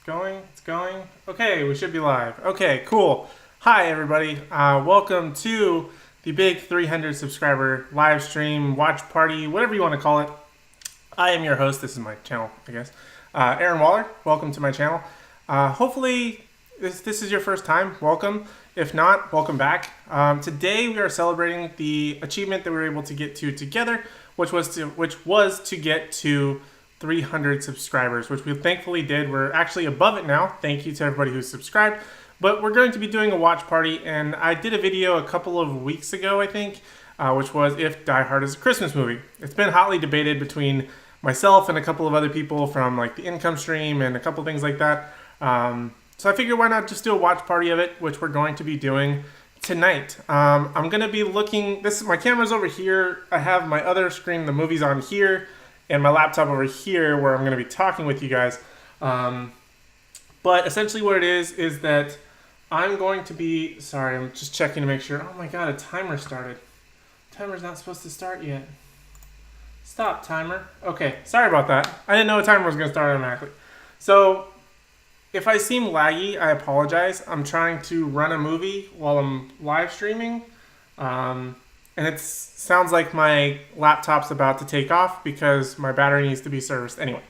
going. It's going. Okay, we should be live. Okay, cool. Hi, everybody. Welcome to the big 300 subscriber live stream, watch party, whatever you want to call it. I am your host. This is my channel, I guess. Aaron Waller. Welcome to my channel. Hopefully, this is your first time. Welcome. If not, welcome back. Today we are celebrating the achievement that we were able to get to together, which was to get to 300 subscribers, which we thankfully did. We're actually above it now. Thank you to everybody who's subscribed. But we're going to be doing a watch party, and I did a video a couple of weeks ago, I think, which was if Die Hard is a Christmas movie. It's been hotly debated between myself and a couple of other people from like the income stream and a couple things like that. So I figured why not just do a watch party of it, which we're going to be doing tonight. I'm going to be looking, my camera's over here. I have my other screen, the movie's on here, and my laptop over here where I'm going to be talking with you guys. But essentially what it is that I'm going to be, sorry, I'm just checking to make sure. Oh my God, a timer started. Timer's not supposed to start yet. Stop, timer. Okay, sorry about that. I didn't know a timer was going to start automatically. So if I seem laggy, I apologize. I'm trying to run a movie while I'm live streaming. And it sounds like my laptop's about to take off because my battery needs to be serviced anyway.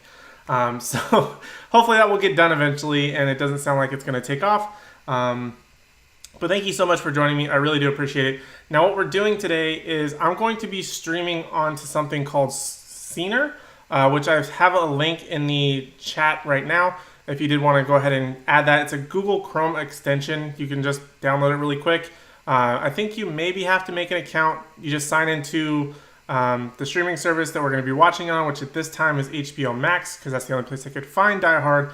So hopefully that will get done eventually and it doesn't sound like it's going to take off. But thank you so much for joining me. I really do appreciate it. Now what we're doing today is I'm going to be streaming onto something called Scener, which I have a link in the chat right now. If you did want to go ahead and add that, it's a Google Chrome extension. You can just download it really quick. I think you maybe have to make an account. You just sign into the streaming service that we're going to be watching on, which at this time is HBO Max, because that's the only place I could find Die Hard.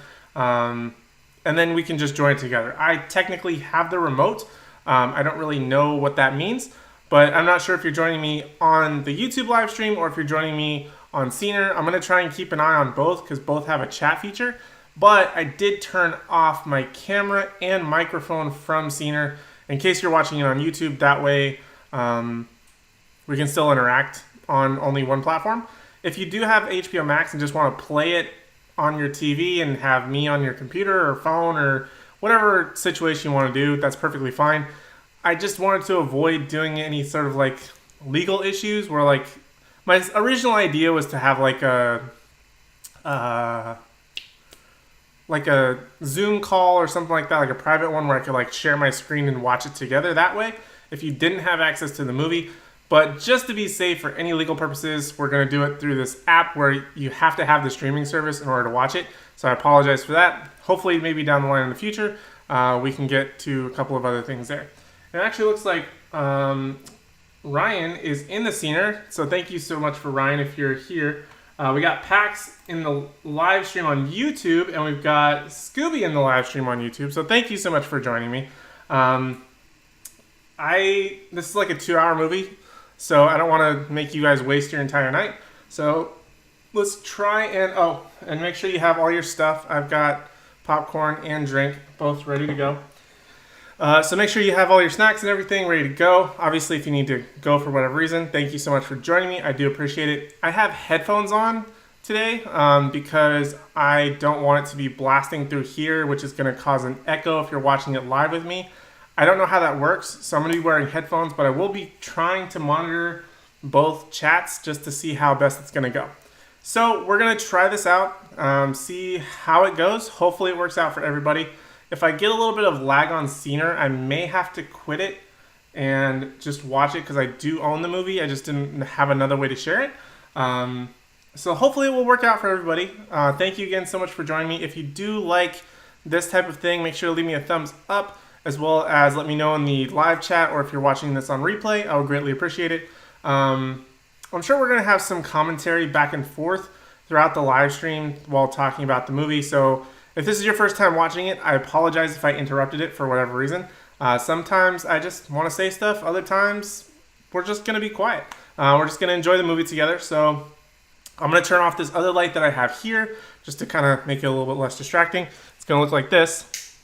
And then we can just join it together. I technically have the remote. I don't really know what that means, but I'm not sure if you're joining me on the YouTube live stream or if you're joining me on Scener. I'm going to try and keep an eye on both because both have a chat feature. But I did turn off my camera and microphone from Scener in case you're watching it on YouTube. That way we can still interact on only one platform. If you do have HBO Max and just want to play it on your TV and have me on your computer or phone or whatever situation you want to do, that's perfectly fine. I just wanted to avoid doing any sort of like legal issues where like my original idea was to have like a Zoom call or something like that, like a private one where I could like share my screen and watch it together that way if you didn't have access to the movie. But just to be safe for any legal purposes, we're going to do it through this app where you have to have the streaming service in order to watch it. So I apologize for that. Hopefully maybe down the line in the future, we can get to a couple of other things there. It actually looks like Ryan is in the Scener. So thank you so much for Ryan if you're here. We got Pax in the live stream on YouTube, and we've got Scooby in the live stream on YouTube. So thank you so much for joining me. This is like a 2-hour movie, so I don't want to make you guys waste your entire night. So let's try and make sure you have all your stuff. I've got popcorn and drink, both ready to go. So make sure you have all your snacks and everything ready to go. Obviously, if you need to go for whatever reason, thank you so much for joining me. I do appreciate it. I have headphones on today because I don't want it to be blasting through here, which is going to cause an echo if you're watching it live with me. I don't know how that works, so I'm going to be wearing headphones, but I will be trying to monitor both chats just to see how best it's going to go. So we're going to try this out, see how it goes. Hopefully it works out for everybody. If I get a little bit of lag on Scener, I may have to quit it and just watch it because I do own the movie. I just didn't have another way to share it. So hopefully it will work out for everybody. Thank you again so much for joining me. If you do like this type of thing, make sure to leave me a thumbs up as well as let me know in the live chat or if you're watching this on replay. I would greatly appreciate it. I'm sure we're going to have some commentary back and forth throughout the live stream while talking about the movie. So if this is your first time watching it, I apologize if I interrupted it for whatever reason. Sometimes I just want to say stuff. Other times, we're just going to be quiet. We're just going to enjoy the movie together. So I'm going to turn off this other light that I have here just to kind of make it a little bit less distracting. It's going to look like this.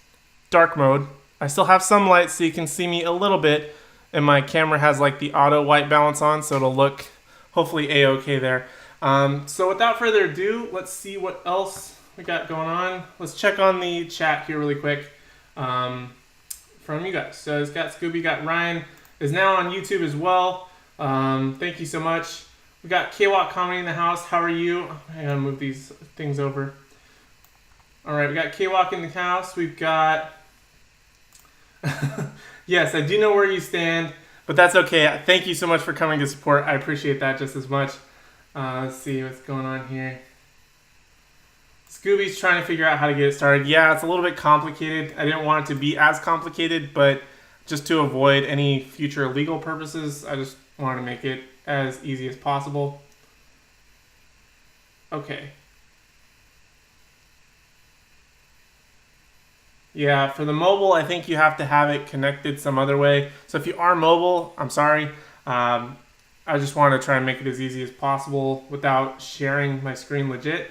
Dark mode. I still have some light so you can see me a little bit. And my camera has like the auto white balance on, so it'll look hopefully A-okay there. So without further ado, let's see what else we got going on? Let's check on the chat here really quick from you guys. So it's got Scooby, got Ryan is now on YouTube as well. Thank you so much. We got K-Walk Comedy in the house. How are you? I gotta move these things over. All right, we got K-Walk in the house. We've got... Yes, I do know where you stand, but that's okay. Thank you so much for coming to support. I appreciate that just as much. Let's see what's going on here. Scooby's trying to figure out how to get it started. Yeah, it's a little bit complicated. I didn't want it to be as complicated, but just to avoid any future legal purposes, I just wanted to make it as easy as possible. Okay. Yeah, for the mobile, I think you have to have it connected some other way. So if you are mobile, I'm sorry. I just want to try and make it as easy as possible without sharing my screen legit.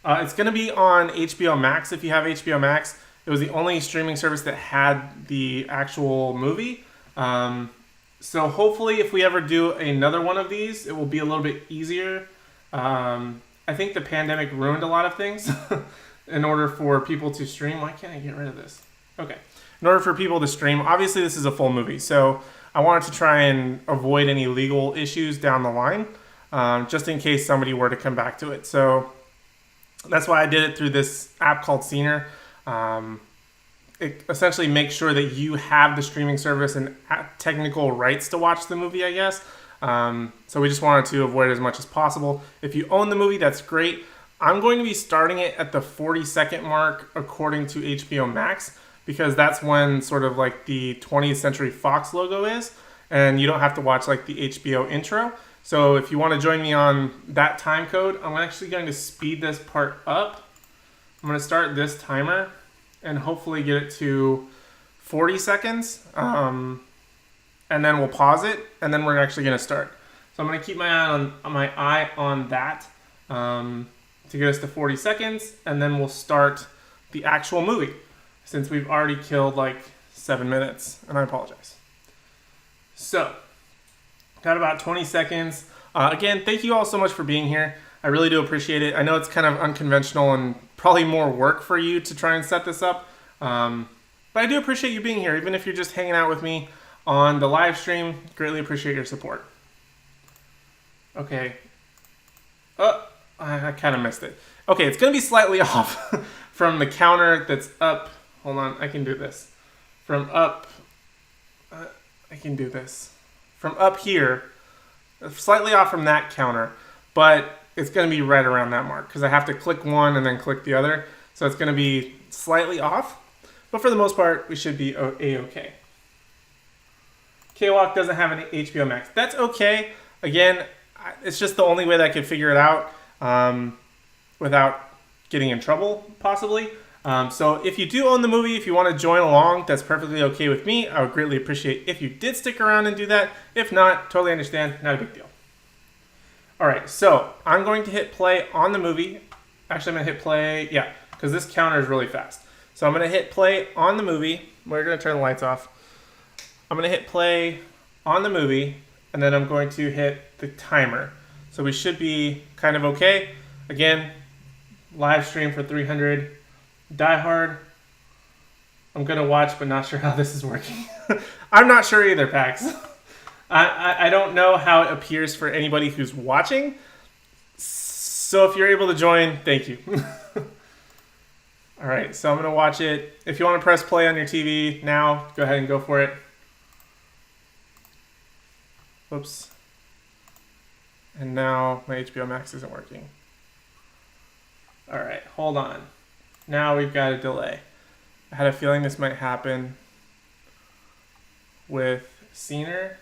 It's going to be on HBO Max if you have HBO Max. It was the only streaming service that had the actual movie. So hopefully if we ever do another one of these, it will be a little bit easier. I think the pandemic ruined a lot of things in order for people to stream. Why can't I get rid of this? Okay. In order for people to stream, obviously this is a full movie. So I wanted to try and avoid any legal issues down the line, just in case somebody were to come back to it. So that's why I did it through this app called Scener. It essentially makes sure that you have the streaming service and technical rights to watch the movie, I guess. So we just wanted to avoid it as much as possible. If you own the movie, that's great. I'm going to be starting it at the 40-second mark according to HBO Max, because that's when sort of like the 20th Century Fox logo is, and you don't have to watch like the HBO intro. So if you want to join me on that time code, I'm actually going to speed this part up. I'm going to start this timer and hopefully get it to 40 seconds. And then we'll pause it, and then we're actually going to start. So I'm going to keep my eye on that to get us to 40 seconds, and then we'll start the actual movie, since we've already killed like 7 minutes, and I apologize. So, got about 20 seconds. Again, thank you all so much for being here. I really do appreciate it. I know it's kind of unconventional and probably more work for you to try and set this up, but I do appreciate you being here, even if you're just hanging out with me on the live stream. Greatly appreciate your support. Okay. I kind of missed it. Okay, it's going to be slightly off from the counter that's up. Hold on, I can do this. From up, I can do this. From up here, slightly off from that counter, but it's going to be right around that mark because I have to click one and then click the other. So it's going to be slightly off, but for the most part, we should be A-okay. K-Walk doesn't have an HBO Max. That's okay. Again, it's just the only way that I could figure it out without getting in trouble, possibly. So if you do own the movie, if you want to join along, that's perfectly okay with me. I would greatly appreciate if you did stick around and do that. If not, totally understand. Not a big deal. All right, so I'm going to hit play on the movie. Actually, I'm going to hit play, yeah, because this counter is really fast. So I'm going to hit play on the movie. We're going to turn the lights off. I'm going to hit play on the movie, and then I'm going to hit the timer. So we should be kind of okay. Again, live stream for 300. Die Hard. I'm going to watch, but not sure how this is working. I'm not sure either, Pax. I don't know how it appears for anybody who's watching. So if you're able to join, thank you. All right, so I'm going to watch it. If you want to press play on your TV now, go ahead and go for it. Whoops. And now my HBO Max isn't working. All right, hold on. Now we've got a delay. I had a feeling this might happen with Scener.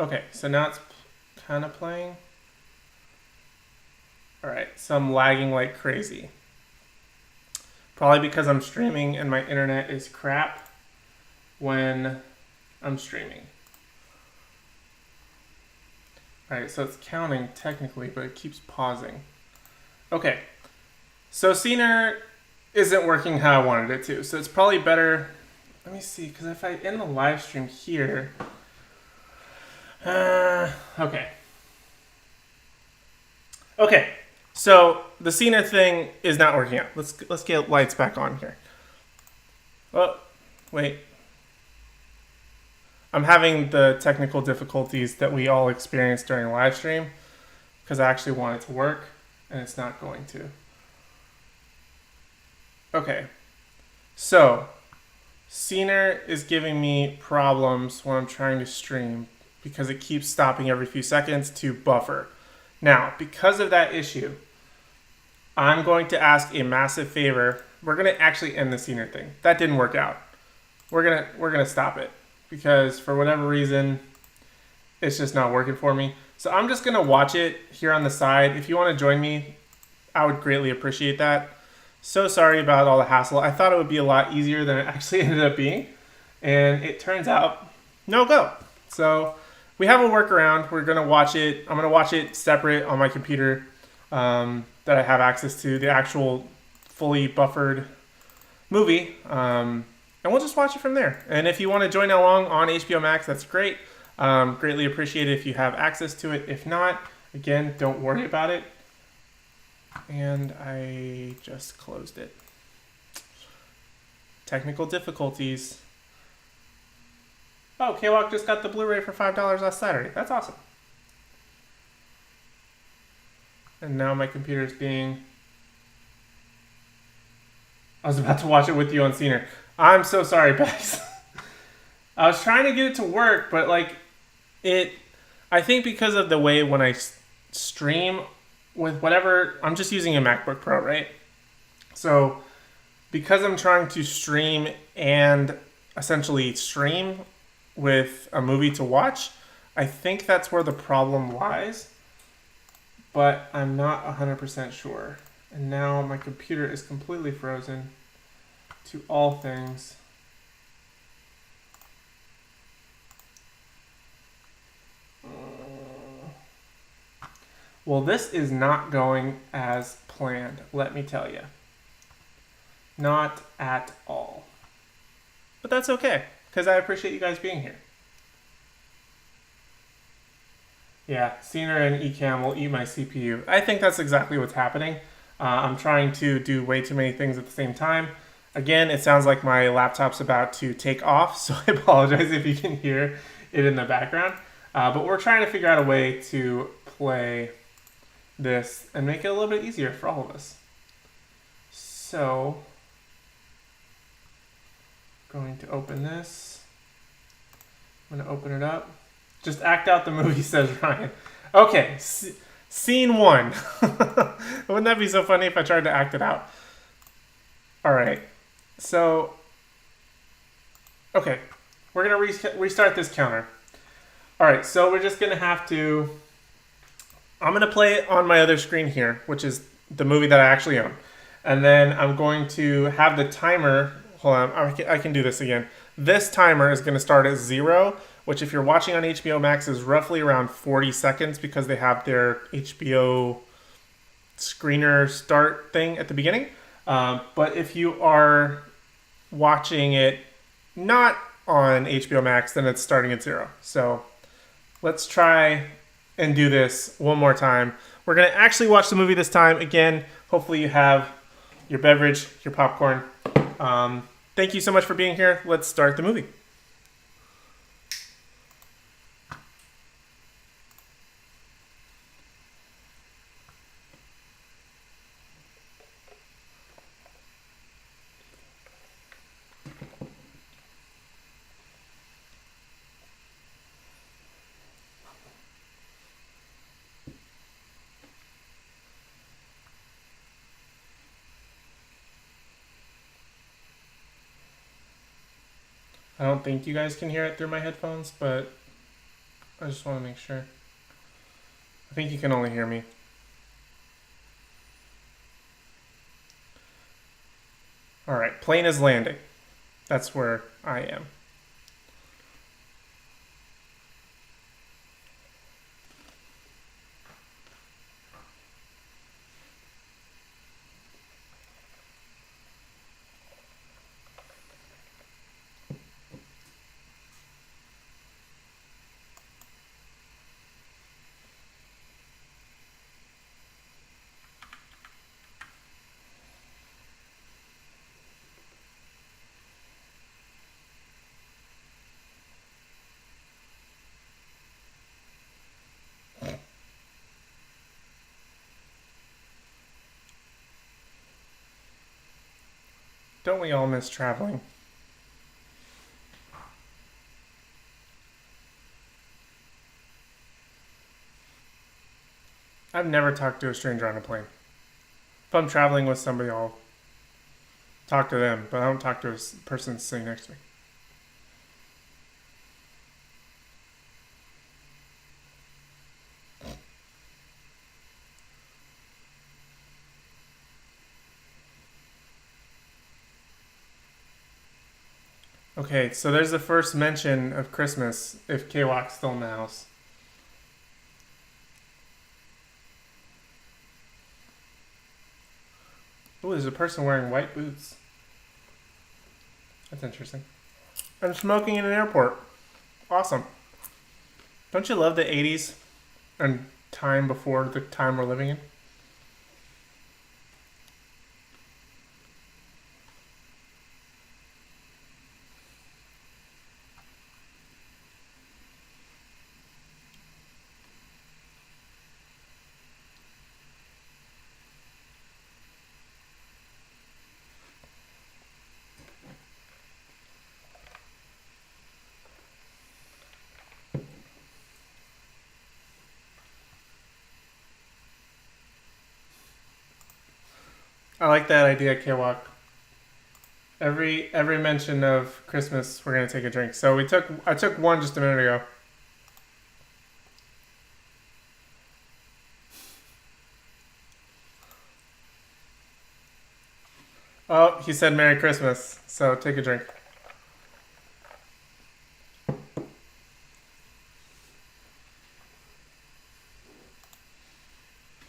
Okay, so now it's kind of playing. All right, so I'm lagging like crazy. Probably because I'm streaming and my internet is crap when I'm streaming. All right, so it's counting technically, but it keeps pausing. Okay, so Scener isn't working how I wanted it to, so it's probably better. Let me see, because if I end the live stream here, okay. Okay, so the scener thing is not working out. Let's get lights back on here. Oh, wait. I'm having the technical difficulties that we all experienced during live stream because I actually want it to work and it's not going to. Okay, so Scener is giving me problems when I'm trying to stream because it keeps stopping every few seconds to buffer. Now, because of that issue, I'm going to ask a massive favor. We're gonna actually end the Scener thing. That didn't work out. We're gonna stop it because for whatever reason, it's just not working for me. So I'm just gonna watch it here on the side. If you want to join me, I would greatly appreciate that. So sorry about all the hassle. I thought it would be a lot easier than it actually ended up being, and it turns out no go. So we have a workaround. We're gonna watch it. I'm gonna watch it separate on my computer that I have access to, the actual fully buffered movie, and we'll just watch it from there. And if you want to join along on HBO Max, that's great. Greatly appreciate it if you have access to it. If not, again, don't worry about it. And I just closed it. Technical difficulties. Oh, K-Walk just got the Blu-ray for $5 last Saturday. That's awesome. And now my computer is being... I was about to watch it with you on Scener. I'm so sorry, Bex. I was trying to get it to work, but like I think because of the way when I stream with whatever, I'm just using a MacBook Pro, right? So because I'm trying to stream and essentially stream with a movie to watch, I think that's where the problem lies, but I'm not 100% sure. And now my computer is completely frozen to all things. Well, this is not going as planned, let me tell you. Not at all. But that's okay, because I appreciate you guys being here. Yeah, Scener and Ecamm will eat my CPU. I think that's exactly what's happening. I'm trying to do way too many things at the same time. Again, it sounds like my laptop's about to take off, so I apologize if you can hear it in the background. But we're trying to figure out a way to play this and make it a little bit easier for all of us. So, going to open this. I'm going to open it up. Just act out the movie, says Ryan. Okay, scene one. Wouldn't that be so funny if I tried to act it out? All right, so, okay, we're going to restart this counter. All right, so we're just going to have to, I'm going to play it on my other screen here, which is the movie that I actually own. And then I'm going to have the timer, hold on, I can do this again. This timer is going to start at 0, which if you're watching on HBO Max is roughly around 40 seconds because they have their HBO screener start thing at the beginning. But if you are watching it not on HBO Max, then it's starting at 0. So let's try and do this one more time. We're going to actually watch the movie this time. Again, hopefully you have your beverage, your popcorn. Thank you so much for being here. Let's start the movie. I don't think you guys can hear it through my headphones, but I just want to make sure. I think you can only hear me. All right, plane is landing. That's where I am. Don't we all miss traveling? I've never talked to a stranger on a plane. If I'm traveling with somebody, I'll talk to them, but I don't talk to a person sitting next to me. Okay, so there's the first mention of Christmas if Kwok's still in the house. Ooh, there's a person wearing white boots. That's interesting. I'm smoking in an airport. Awesome. Don't you love the 80s and time before the time we're living in? I like that idea, Kwok. Every mention of Christmas, we're gonna take a drink. So I took one just a minute ago. Oh, he said Merry Christmas, so take a drink.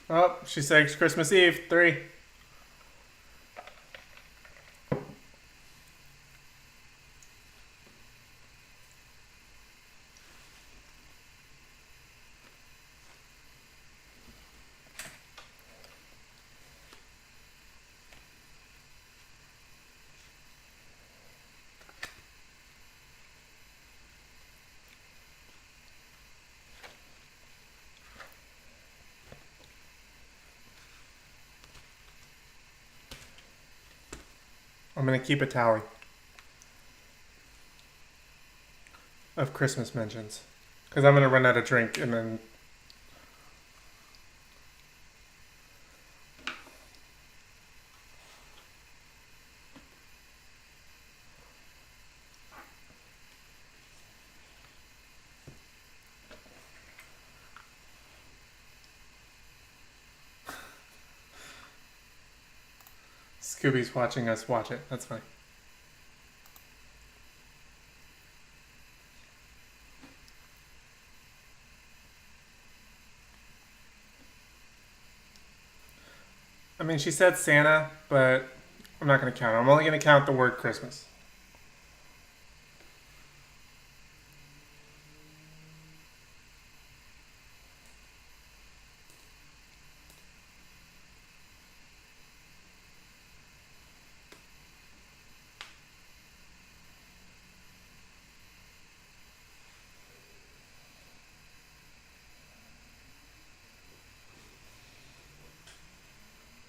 Oh, she said it's Christmas Eve. 3. I'm gonna keep a tally of Christmas mentions because I'm gonna run out of drink and then. Scooby's watching us watch it. That's fine. I mean, she said Santa, but I'm not going to count it. I'm only going to count the word Christmas.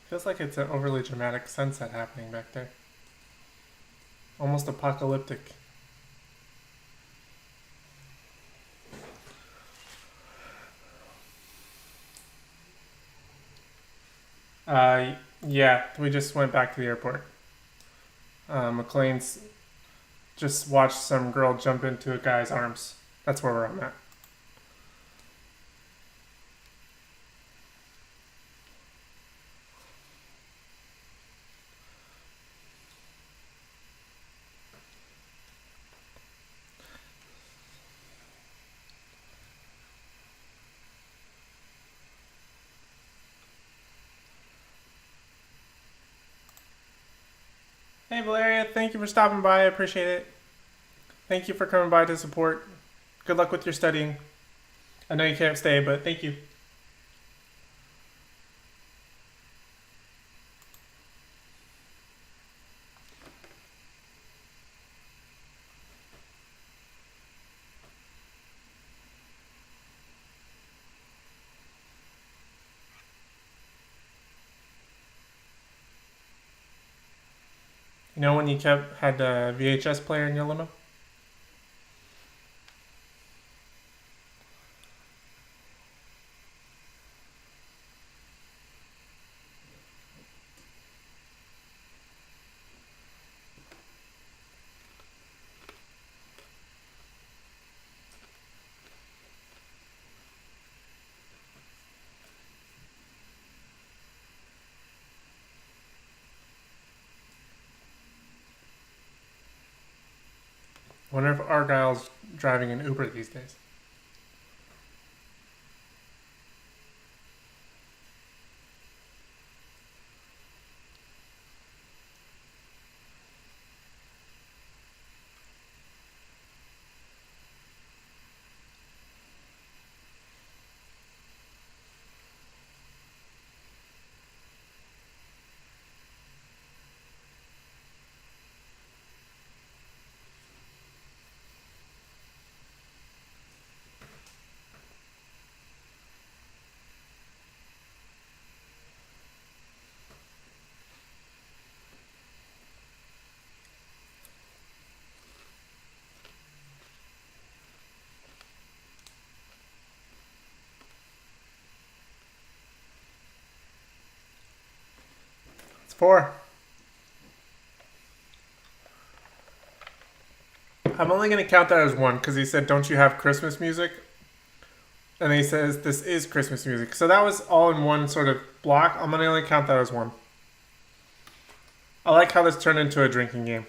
Feels like it's an overly dramatic sunset happening back there. Almost apocalyptic. Yeah, we just went back to the airport. McLean's just watched some girl jump into a guy's arms. That's where I'm at. Hey Valeria, thank you for stopping by. I appreciate it. Thank you for coming by to support. Good luck with your studying. I know you can't stay, but thank you. You know when you had the VHS player in your limo? I wonder if Argyle's driving an Uber these days. It's 4. I'm only going to count that as 1 because he said, don't you have Christmas music? And he says, this is Christmas music. So that was all in one sort of block. I'm going to only count that as 1. I like how this turned into a drinking game.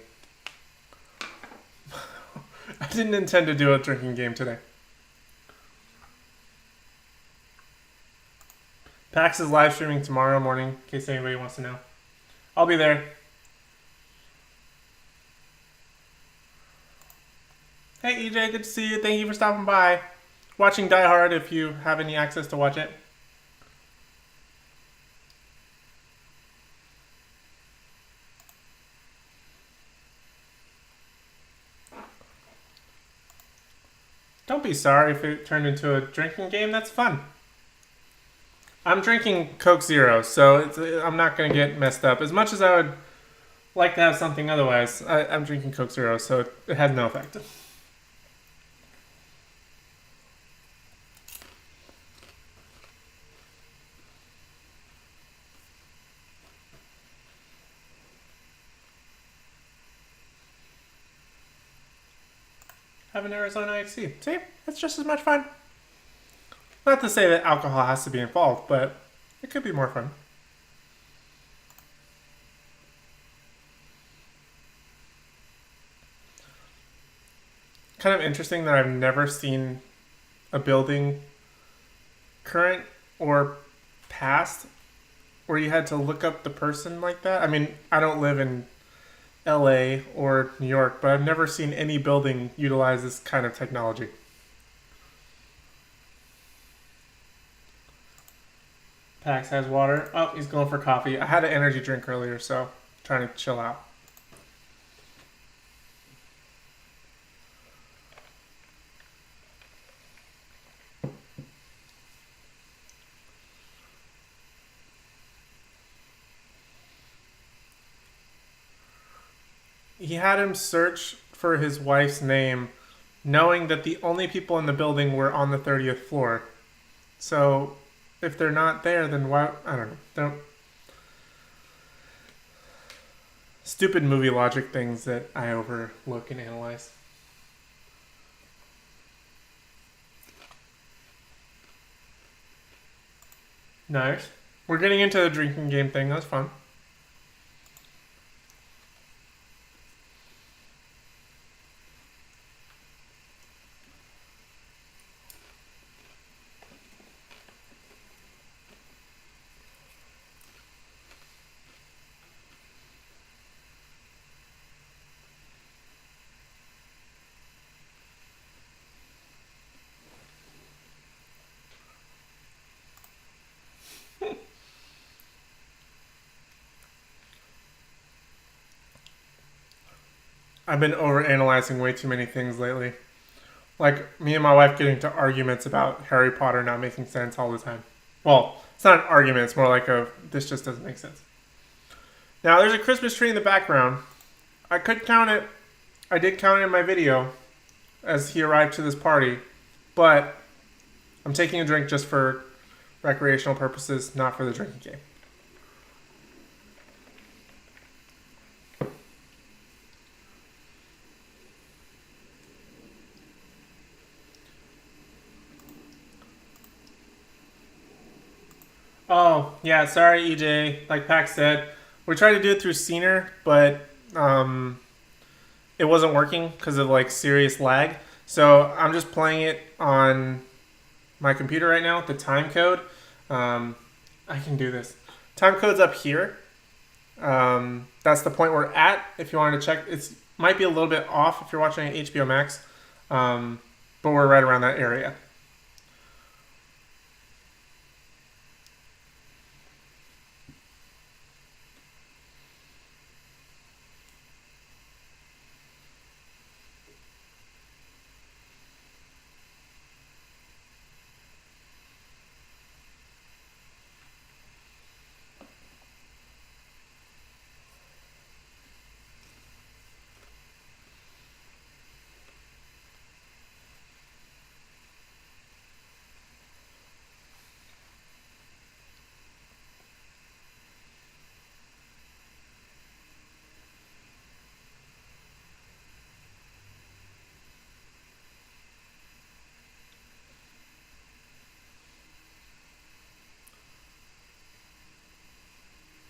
I didn't intend to do a drinking game today. PAX is live streaming tomorrow morning, in case anybody wants to know. I'll be there. Hey EJ, good to see you. Thank you for stopping by. Watching Die Hard if you have any access to watch it. Don't be sorry if it turned into a drinking game. That's fun. I'm drinking Coke Zero, so I'm not going to get messed up. As much as I would like to have something otherwise, I'm drinking Coke Zero, so it has no effect. Have an Arizona IC. See? It's just as much fun. Not to say that alcohol has to be involved, but it could be more fun. Kind of interesting that I've never seen a building, current or past, where you had to look up the person like that. I mean, I don't live in LA or New York, but I've never seen any building utilize this kind of technology. Pax has water. Oh, he's going for coffee. I had an energy drink earlier, so I'm trying to chill out. He had him search for his wife's name, knowing that the only people in the building were on the 30th floor. So if they're not there, then why? I don't know. Stupid movie logic things that I overlook and analyze. Nice. We're getting into the drinking game thing. That's fun. I've been overanalyzing way too many things lately. Like me and my wife getting to arguments about Harry Potter not making sense all the time. Well, it's not an argument, it's more like this just doesn't make sense. Now there's a Christmas tree in the background, I could count it. I did count it in my video as he arrived to this party, but I'm taking a drink just for recreational purposes, not for the drinking game. Oh, yeah, sorry, EJ. Like Pax said, we tried to do it through Scener, but it wasn't working because of like serious lag. So I'm just playing it on my computer right now. The time code, I can do this. Time code's up here. That's the point we're at. If you wanted to check, it might be a little bit off if you're watching HBO Max, but we're right around that area.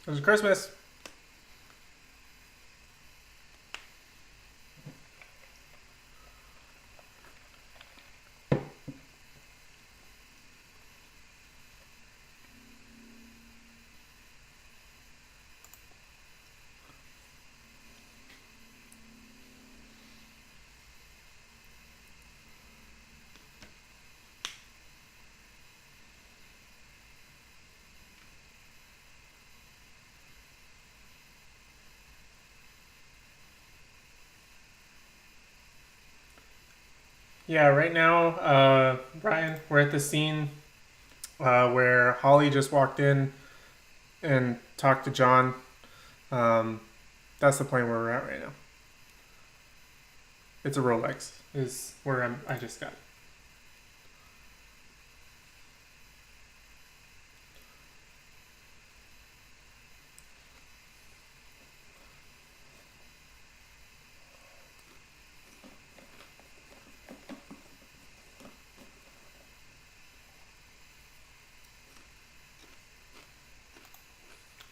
It was Christmas. Yeah, right now, Brian, we're at the scene where Holly just walked in and talked to John. That's the point where we're at right now. It's a Rolex, is where I just got it.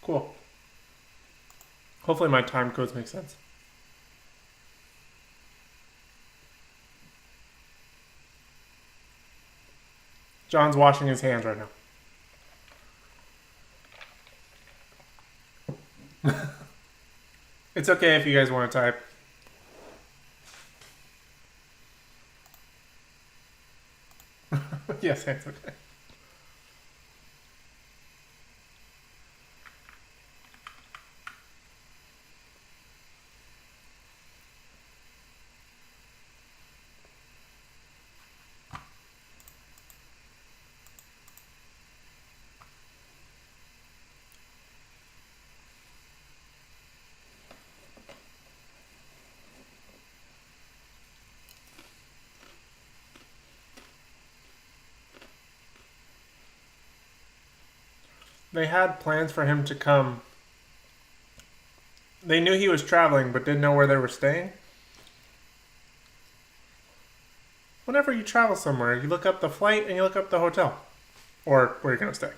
Cool. Hopefully my time codes make sense. John's washing his hands right now. It's okay if you guys want to type. Yes, it's okay. They had plans for him to come. They knew he was traveling, but didn't know where they were staying. Whenever you travel somewhere, you look up the flight and you look up the hotel. Or where you're going to stay.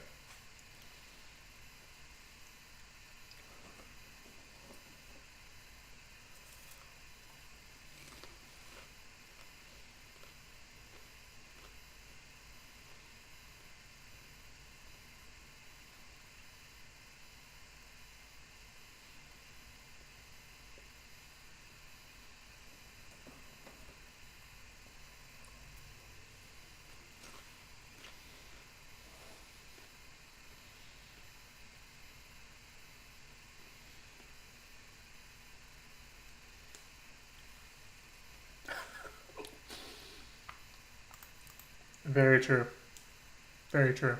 Very true. Very true.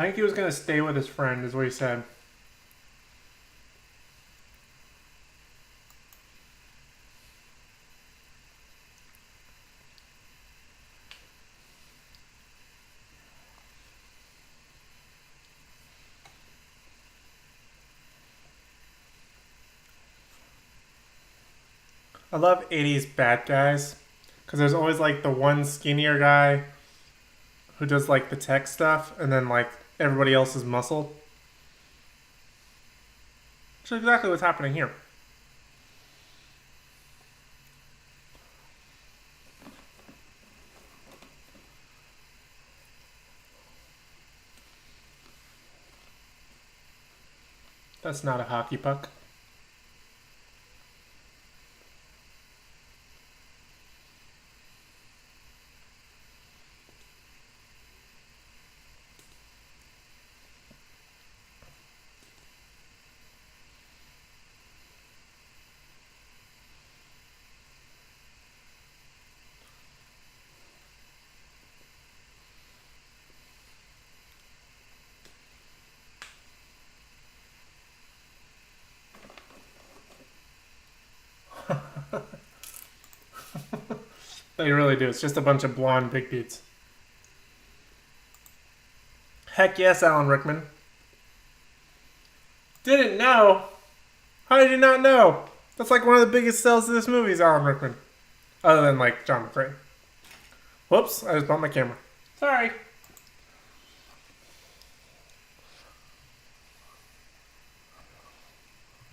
I think he was gonna stay with his friend, is what he said. I love 80s bad guys because there's always like the one skinnier guy who does like the tech stuff, and then like everybody else is muscle. Which is exactly what's happening here. That's not a hockey puck. They really do. It's just a bunch of blonde big dudes. Heck yes, Alan Rickman. Didn't know? How did you not know? That's like one of the biggest sells of this movie is Alan Rickman. Other than like John McClane. Whoops, I just bumped my camera. Sorry.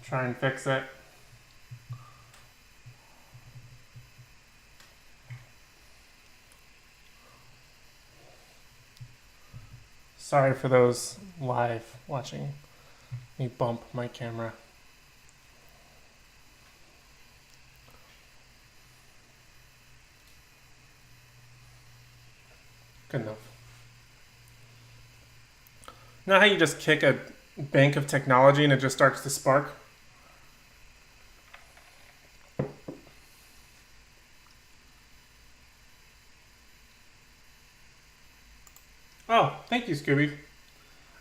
Try and fix it. Sorry for those live watching me bump my camera. Good enough. You know how you just kick a bank of technology and it just starts to spark? Oh, thank you, Scooby.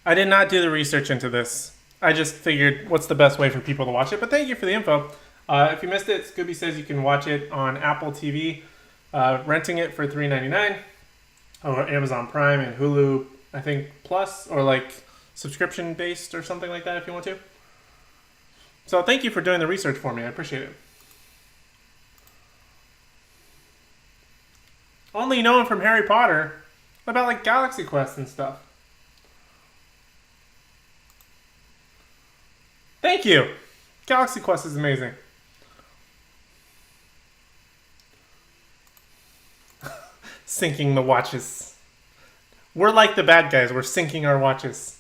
I did not do the research into this. I just figured what's the best way for people to watch it, but thank you for the info. If you missed it, Scooby says you can watch it on Apple TV, renting it for $3.99, or Amazon Prime and Hulu, I think, Plus, or like subscription based or something like that if you want to. So thank you for doing the research for me. I appreciate it. Only knowing from Harry Potter about like Galaxy Quest and stuff. Thank you. Galaxy Quest is amazing. Sinking the watches. We're like the bad guys. We're sinking our watches.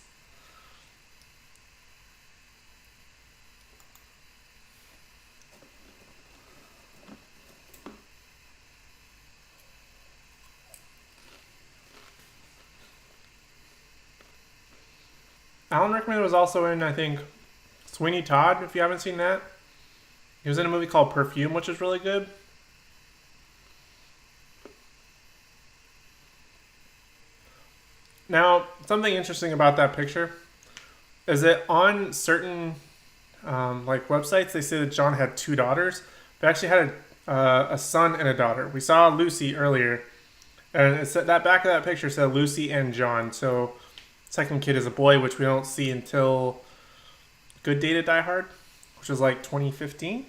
Alan Rickman was also in, I think, Sweeney Todd, if you haven't seen that. He was in a movie called Perfume, which is really good. Now, something interesting about that picture is that on certain like websites, they say that John had two daughters, but actually had a son and a daughter. We saw Lucy earlier, and it said that back of that picture said Lucy and John. So, second kid is a boy, which we don't see until Good Day to Die Hard, which was like 2015.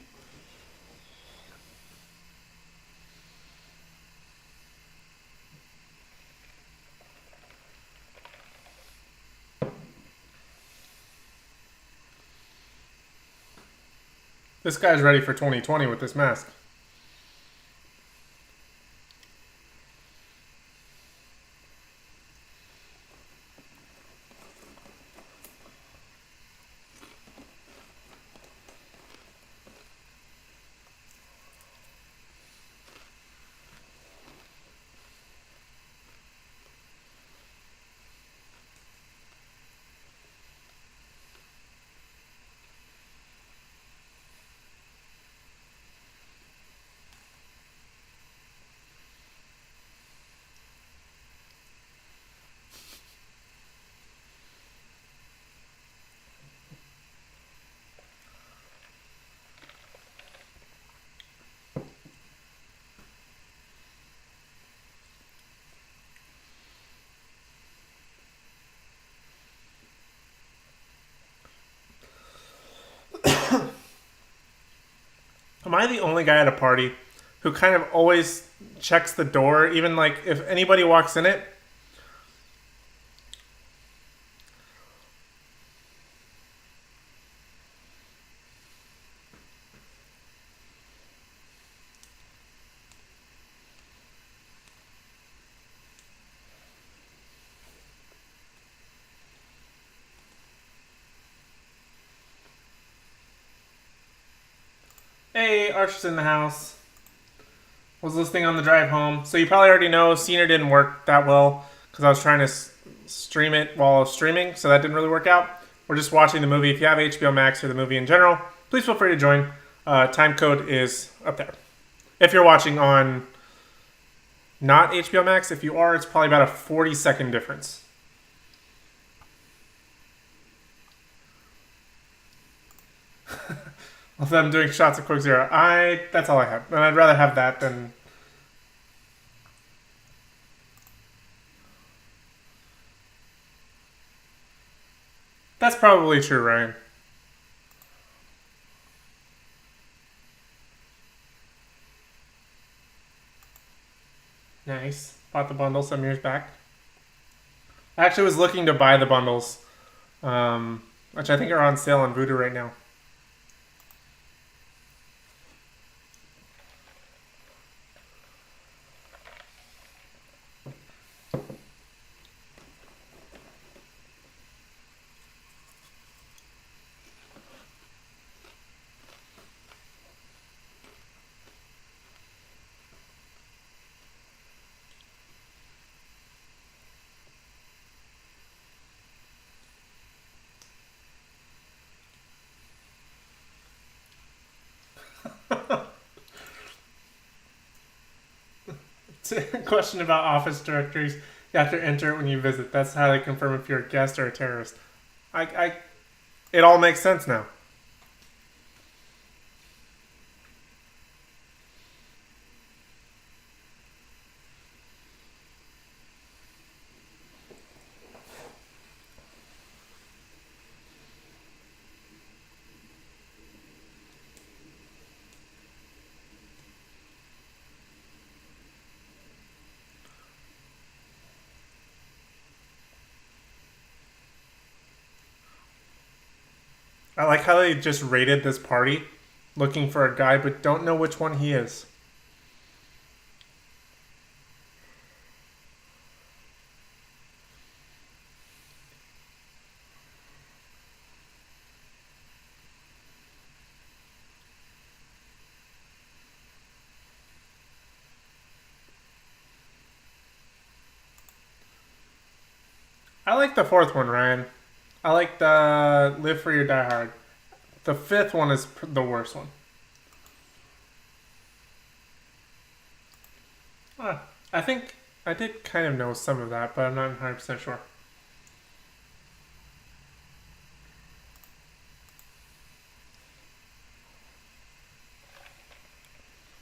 This guy's ready for 2020 with this mask. Am I the only guy at a party who kind of always checks the door, even like if anybody walks in it? Hey, Archer's in the house. Was listening on the drive home. So you probably already know Cena didn't work that well because I was trying to stream it while I was streaming, so that didn't really work out. We're just watching the movie. If you have HBO Max or the movie in general, please feel free to join. Time code is up there. If you're watching on not HBO Max, if you are, it's probably about a 40-second difference. Of them doing shots of Quick Zero. That's all I have. And I'd rather have that than... That's probably true, Ryan. Nice. Bought the bundle some years back. I actually was looking to buy the bundles, which I think are on sale on Vudu right now. Question about office directories. You have to enter it when you visit. That's how they confirm if you're a guest or a terrorist. It all makes sense now. I like how they just raided this party looking for a guy but don't know which one he is. I like the fourth one, Ryan. I like the Live Free or Die Hard. The fifth one is the worst one. I think I did kind of know some of that, but I'm not 100% sure.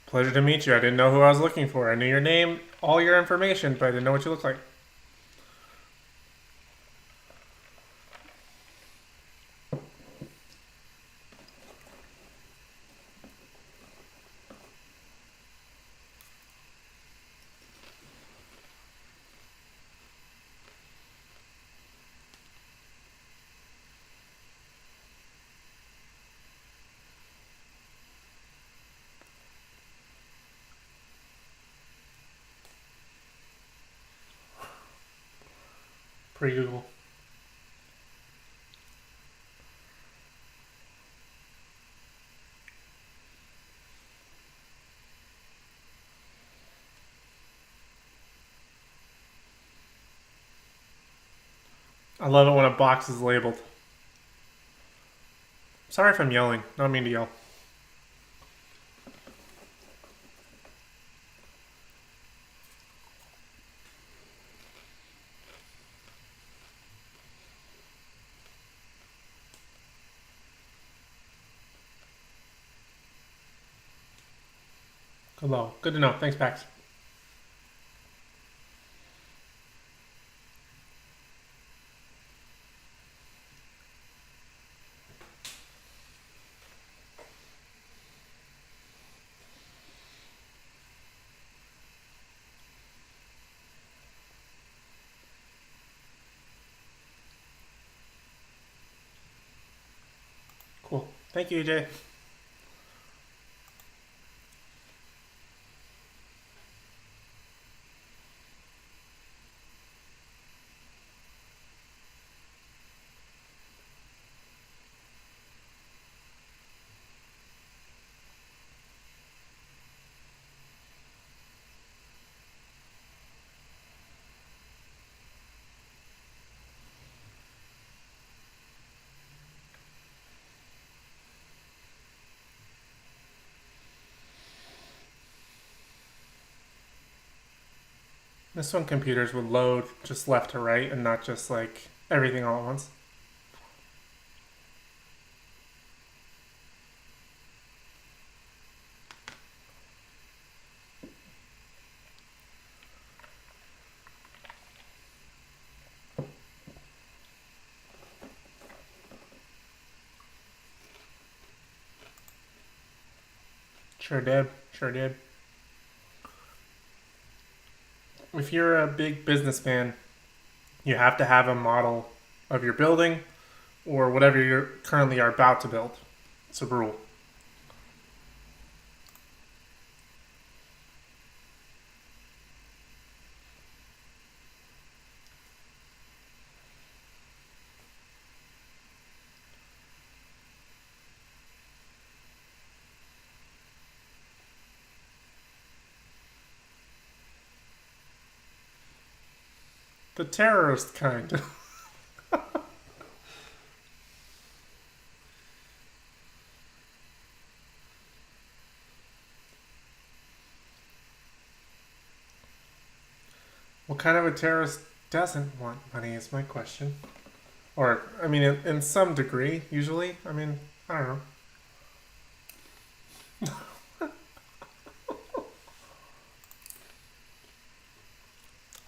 Pleasure to meet you. I didn't know who I was looking for. I knew your name, all your information, but I didn't know what you look like. Pre-Google. I love it when a box is labeled. Sorry if I'm yelling. Don't mean to yell. Hello. Good to know. Thanks, Pax. Cool. Thank you, EJ. This one computers would load just left to right and not just like everything all at once. Sure did. Sure did. If you're a big businessman, you have to have a model of your building or whatever you currently are about to build. It's a rule. The terrorist kind. What kind of a terrorist doesn't want money is my question. Or, I mean, in some degree, usually. I mean, I don't know.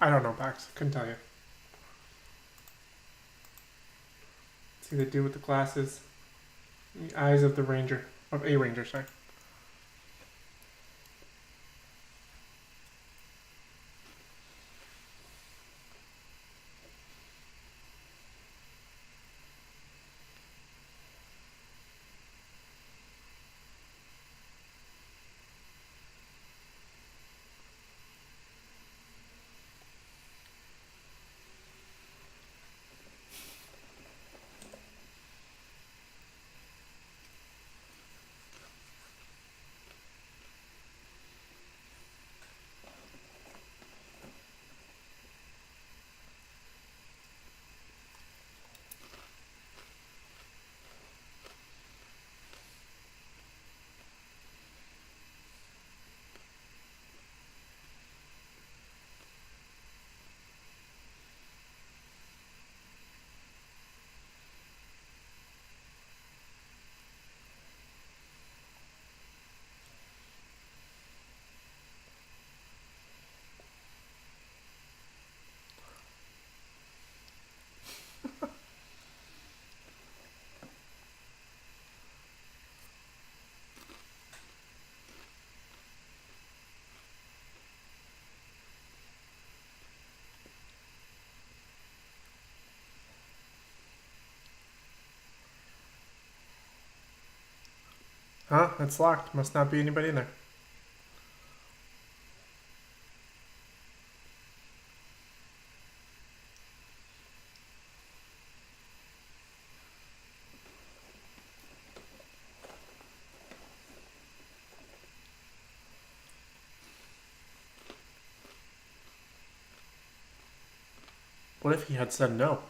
I don't know, Bax. Couldn't tell you. See the dude with the glasses. The eyes of the ranger. Of a ranger, sorry. Huh? It's locked. Must not be anybody in there. What if he had said no?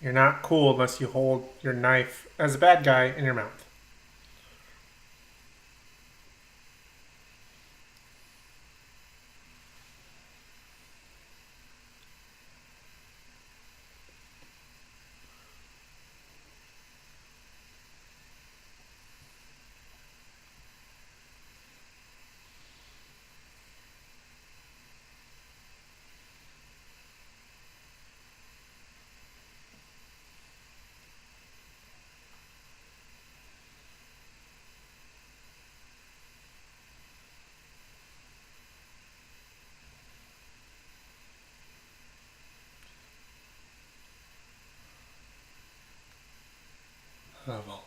You're not cool unless you hold your knife as a bad guy in your mouth. The vault.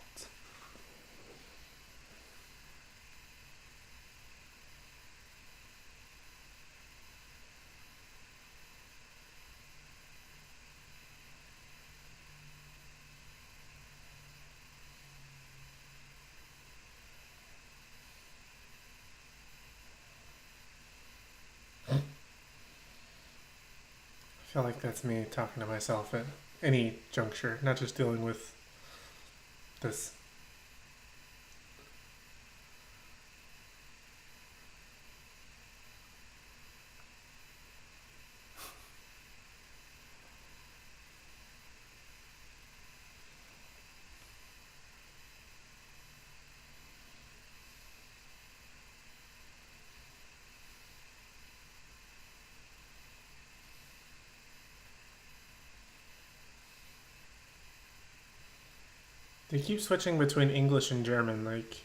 I feel like that's me talking to myself at any juncture, not just dealing with this. They keep switching between English and German, like.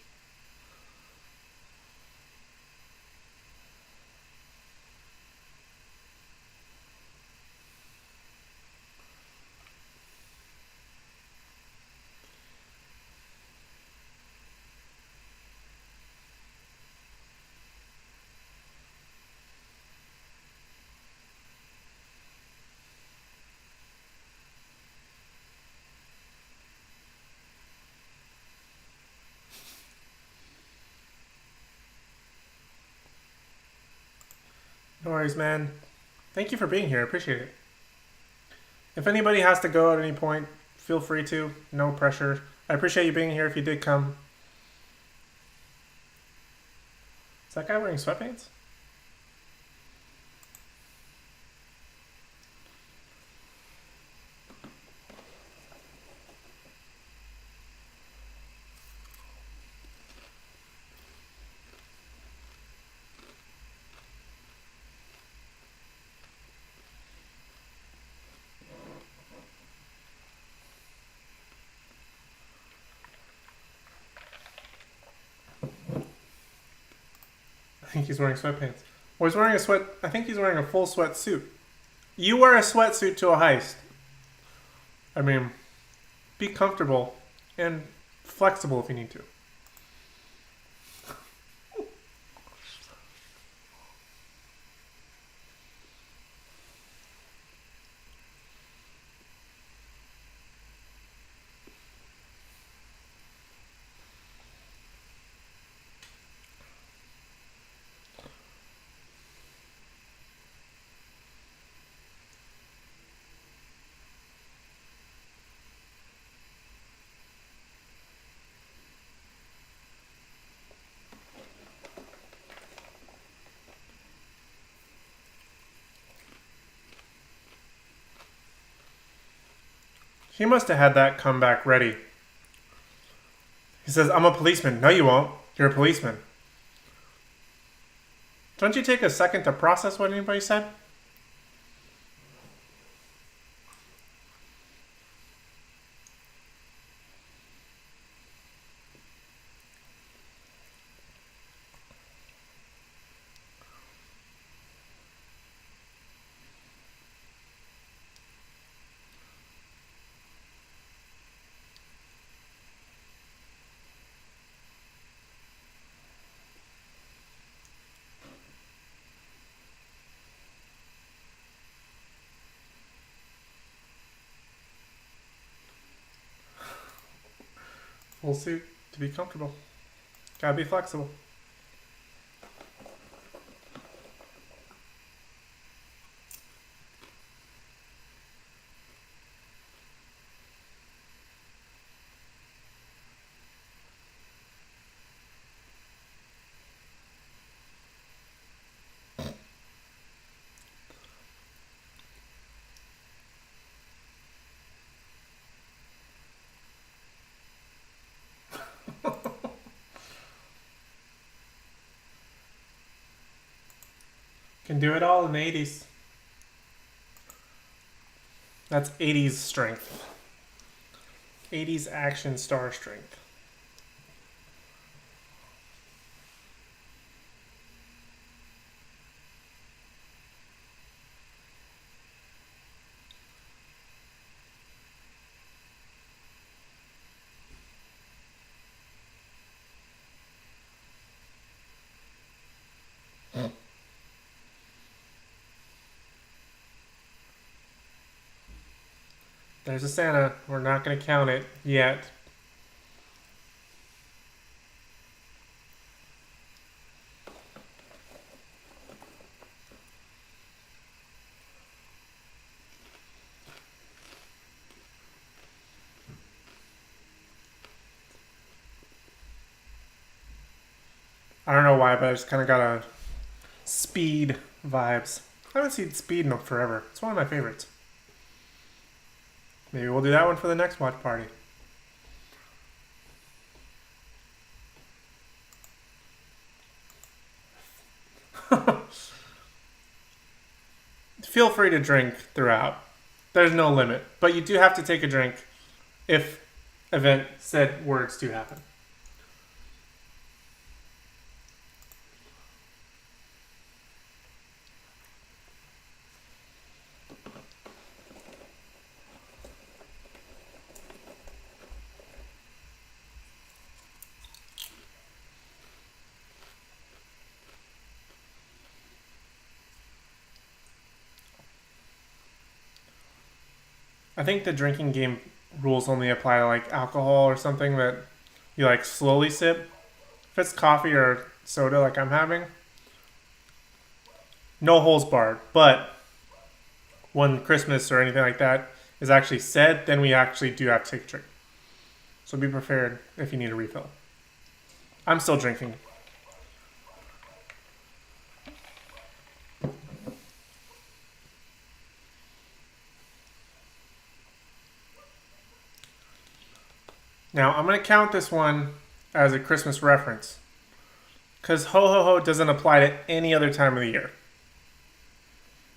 No worries, man. Thank you for being here. I appreciate it. If anybody has to go at any point, feel free to. No pressure. I appreciate you being here if you did come. Is that guy wearing sweatpants? I think he's wearing sweatpants. Or he's wearing a sweat. I think he's wearing a full sweatsuit. You wear a sweatsuit to a heist. I mean, be comfortable and flexible if you need to. He must have had that comeback ready. He says, I'm a policeman. No, you won't. You're a policeman. Don't you take a second to process what anybody said? Full suit to be comfortable. Gotta be flexible. Can do it all in the 80s. That's 80s strength. 80s action star strength. There's a Santa. We're not going to count it yet. I don't know why, but I just kind of got a Speed vibes. I haven't seen Speed in forever. It's one of my favorites. Maybe we'll do that one for the next watch party. Feel free to drink throughout. There's no limit. But you do have to take a drink if event said words do happen. I think the drinking game rules only apply to like alcohol or something that you like slowly sip. If it's coffee or soda like I'm having, no holes barred. But when Christmas or anything like that is actually said, then we actually do have to take a drink. So be prepared if you need a refill. I'm still drinking. Now, I'm going to count this one as a Christmas reference. Because ho ho ho doesn't apply to any other time of the year.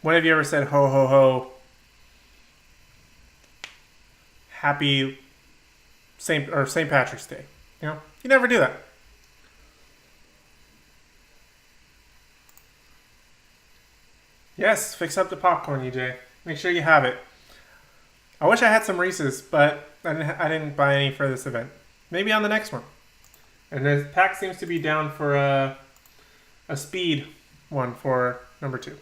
When have you ever said ho ho ho, happy St. Patrick's Day? You know, you never do that. Yes, fix up the popcorn, EJ. Make sure you have it. I wish I had some Reese's, but I didn't buy any for this event. Maybe on the next one. And the pack seems to be down for a speed one for number 2.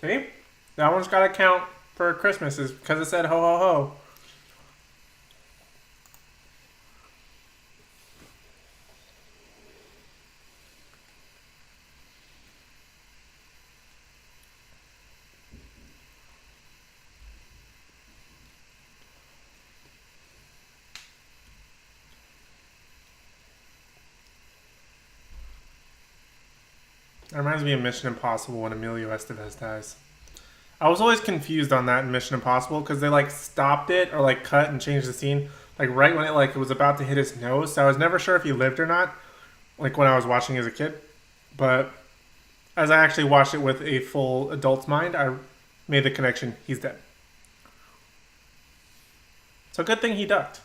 See? That one's got to count for Christmas is because it said ho ho ho. That reminds me of Mission Impossible when Emilio Estevez dies. I was always confused on that in Mission Impossible because they like stopped it or like cut and changed the scene like right when it was about to hit his nose. So I was never sure if he lived or not. Like when I was watching as a kid, but as I actually watched it with a full adult's mind, I made the connection. He's dead. So good thing he ducked.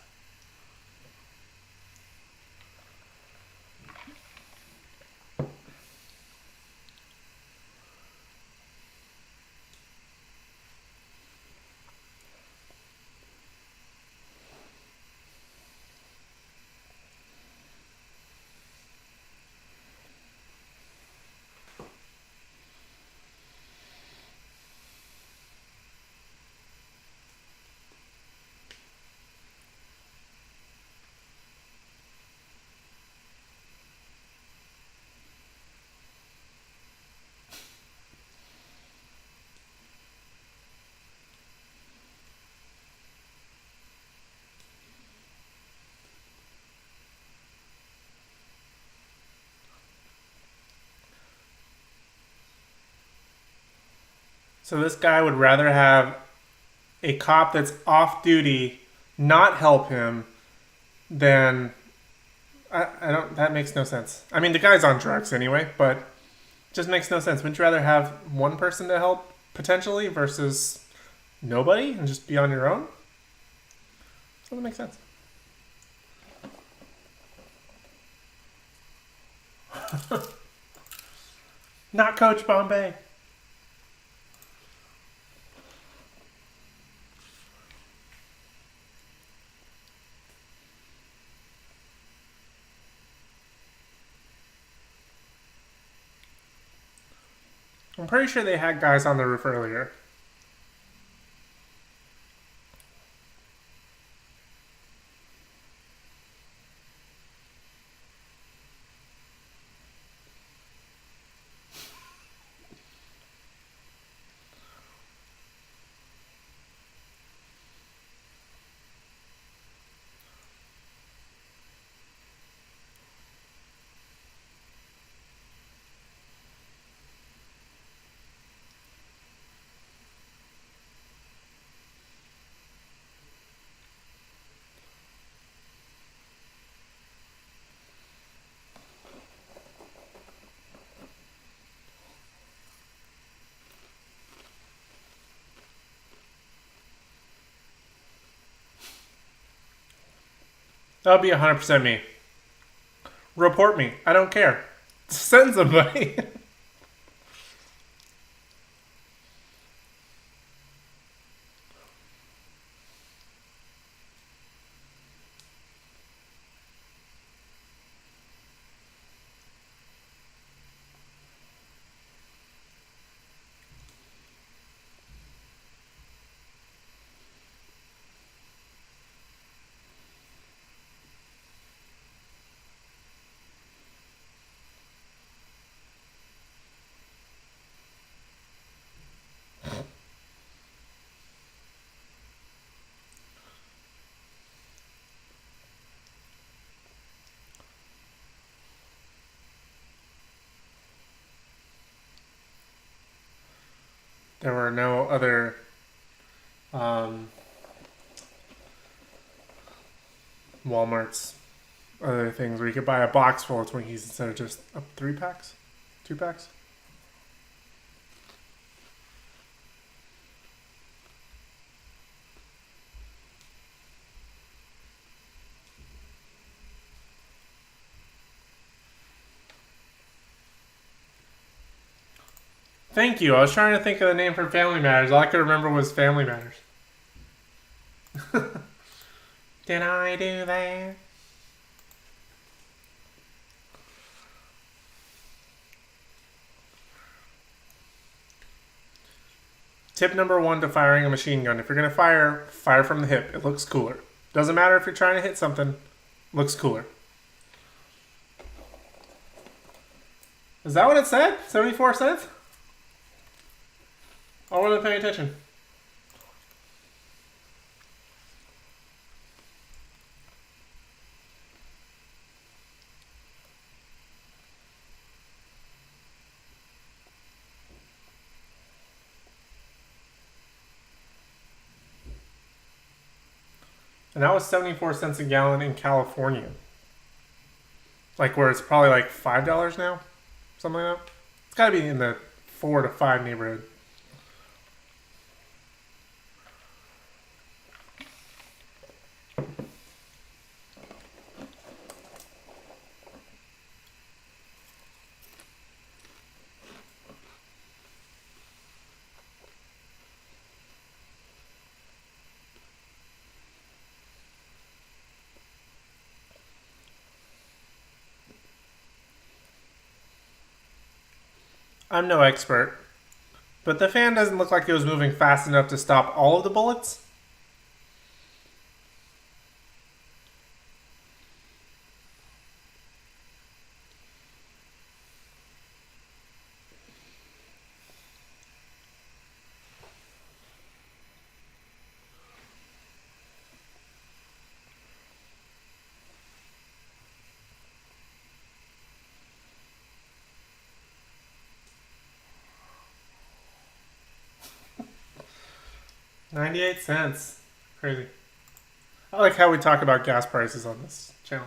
So this guy would rather have a cop that's off duty not help him than I don't. That makes no sense. I mean, the guy's on drugs anyway, but it just makes no sense. Wouldn't you rather have one person to help potentially versus nobody and just be on your own? Doesn't make sense. Not Coach Bombay. I'm pretty sure they had guys on the roof earlier. That would be 100% me. Report me. I don't care. Send somebody. There were no other Walmarts, other things where you could buy a box full of Twinkies instead of just 3 packs, 2 packs. Thank you. I was trying to think of the name for Family Matters. All I could remember was Family Matters. Did I do that? Tip number 1 to firing a machine gun. If you're going to fire, fire from the hip. It looks cooler. Doesn't matter if you're trying to hit something. Looks cooler. Is that what it said? 74 cents? I wasn't paying attention. And that was 74 cents a gallon in California. Like where it's probably like $5 now? Something like that. It's got to be in the 4 to 5 neighborhood. I'm no expert, but the fan doesn't look like it was moving fast enough to stop all of the bullets. $0.98. Crazy. I like how we talk about gas prices on this channel.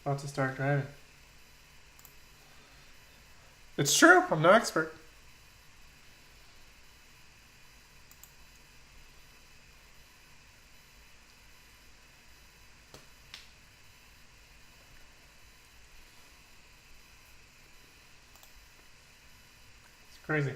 About to start driving. It's true. I'm no expert. It's crazy.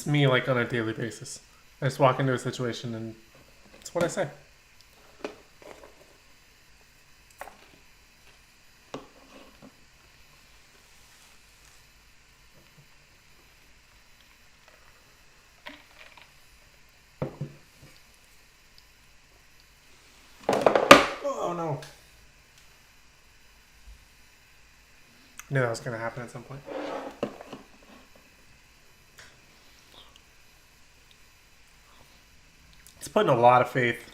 It's me like on a daily basis. I just walk into a situation and it's what I say. Oh no. I knew that was going to happen at some point. It's putting a lot of faith.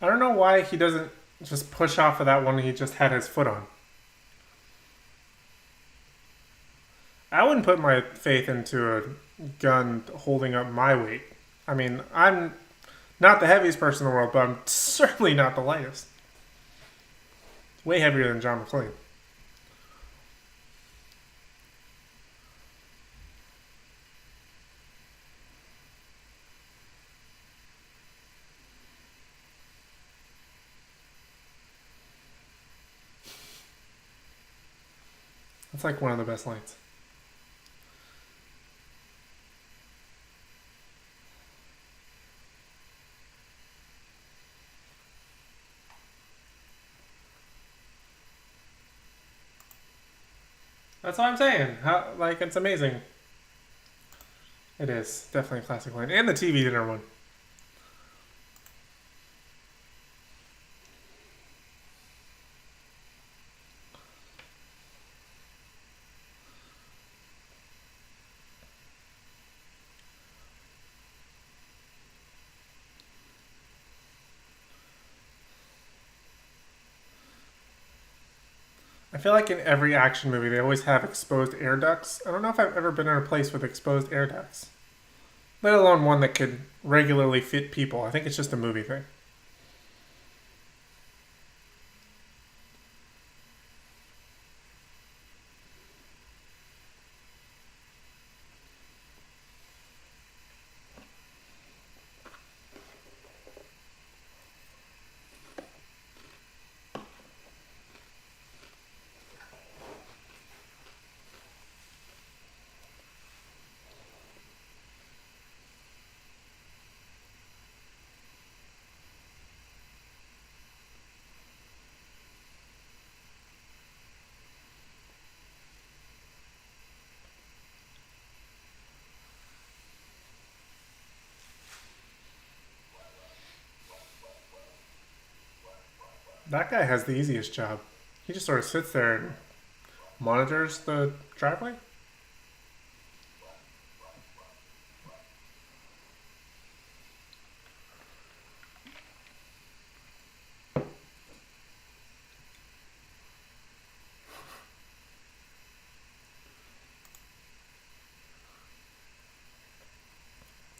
I don't know why he doesn't just push off of that one he just had his foot on. I wouldn't put my faith into a gun holding up my weight. I mean, I'm not the heaviest person in the world, but I'm certainly not the lightest. Way heavier than John McClane. That's like one of the best lines. That's what I'm saying. How, like, it's amazing. It is. Definitely a classic line. And the TV dinner one. I feel like in every action movie, they always have exposed air ducts. I don't know if I've ever been in a place with exposed air ducts, let alone one that could regularly fit people. I think it's just a movie thing. That guy has the easiest job. He just sort of sits there and monitors the driveway.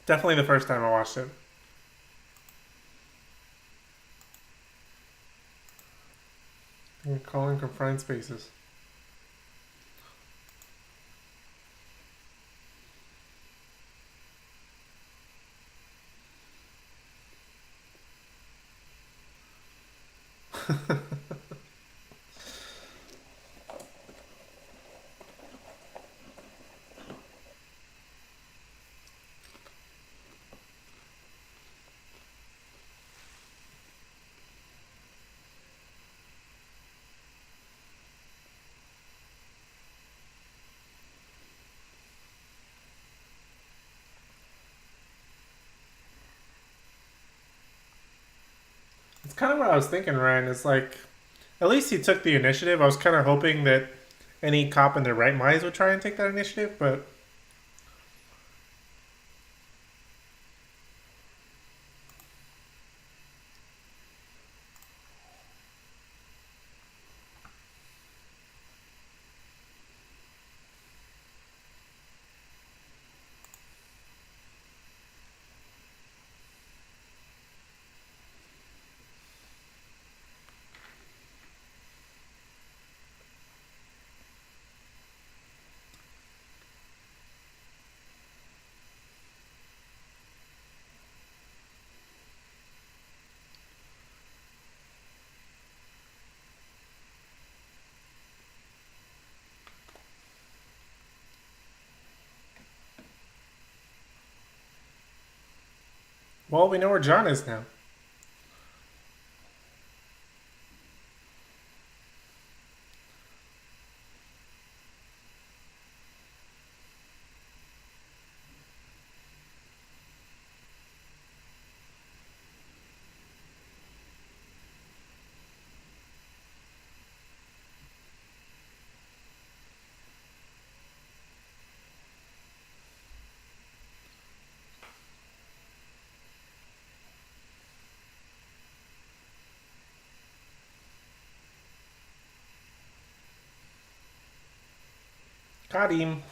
Definitely the first time I watched it. I'm calling confined spaces. It's kind of what I was thinking, Ryan. Is like, at least he took the initiative. I was kind of hoping that any cop in their right minds would try and take that initiative, but Well, we know where John is now. Got him.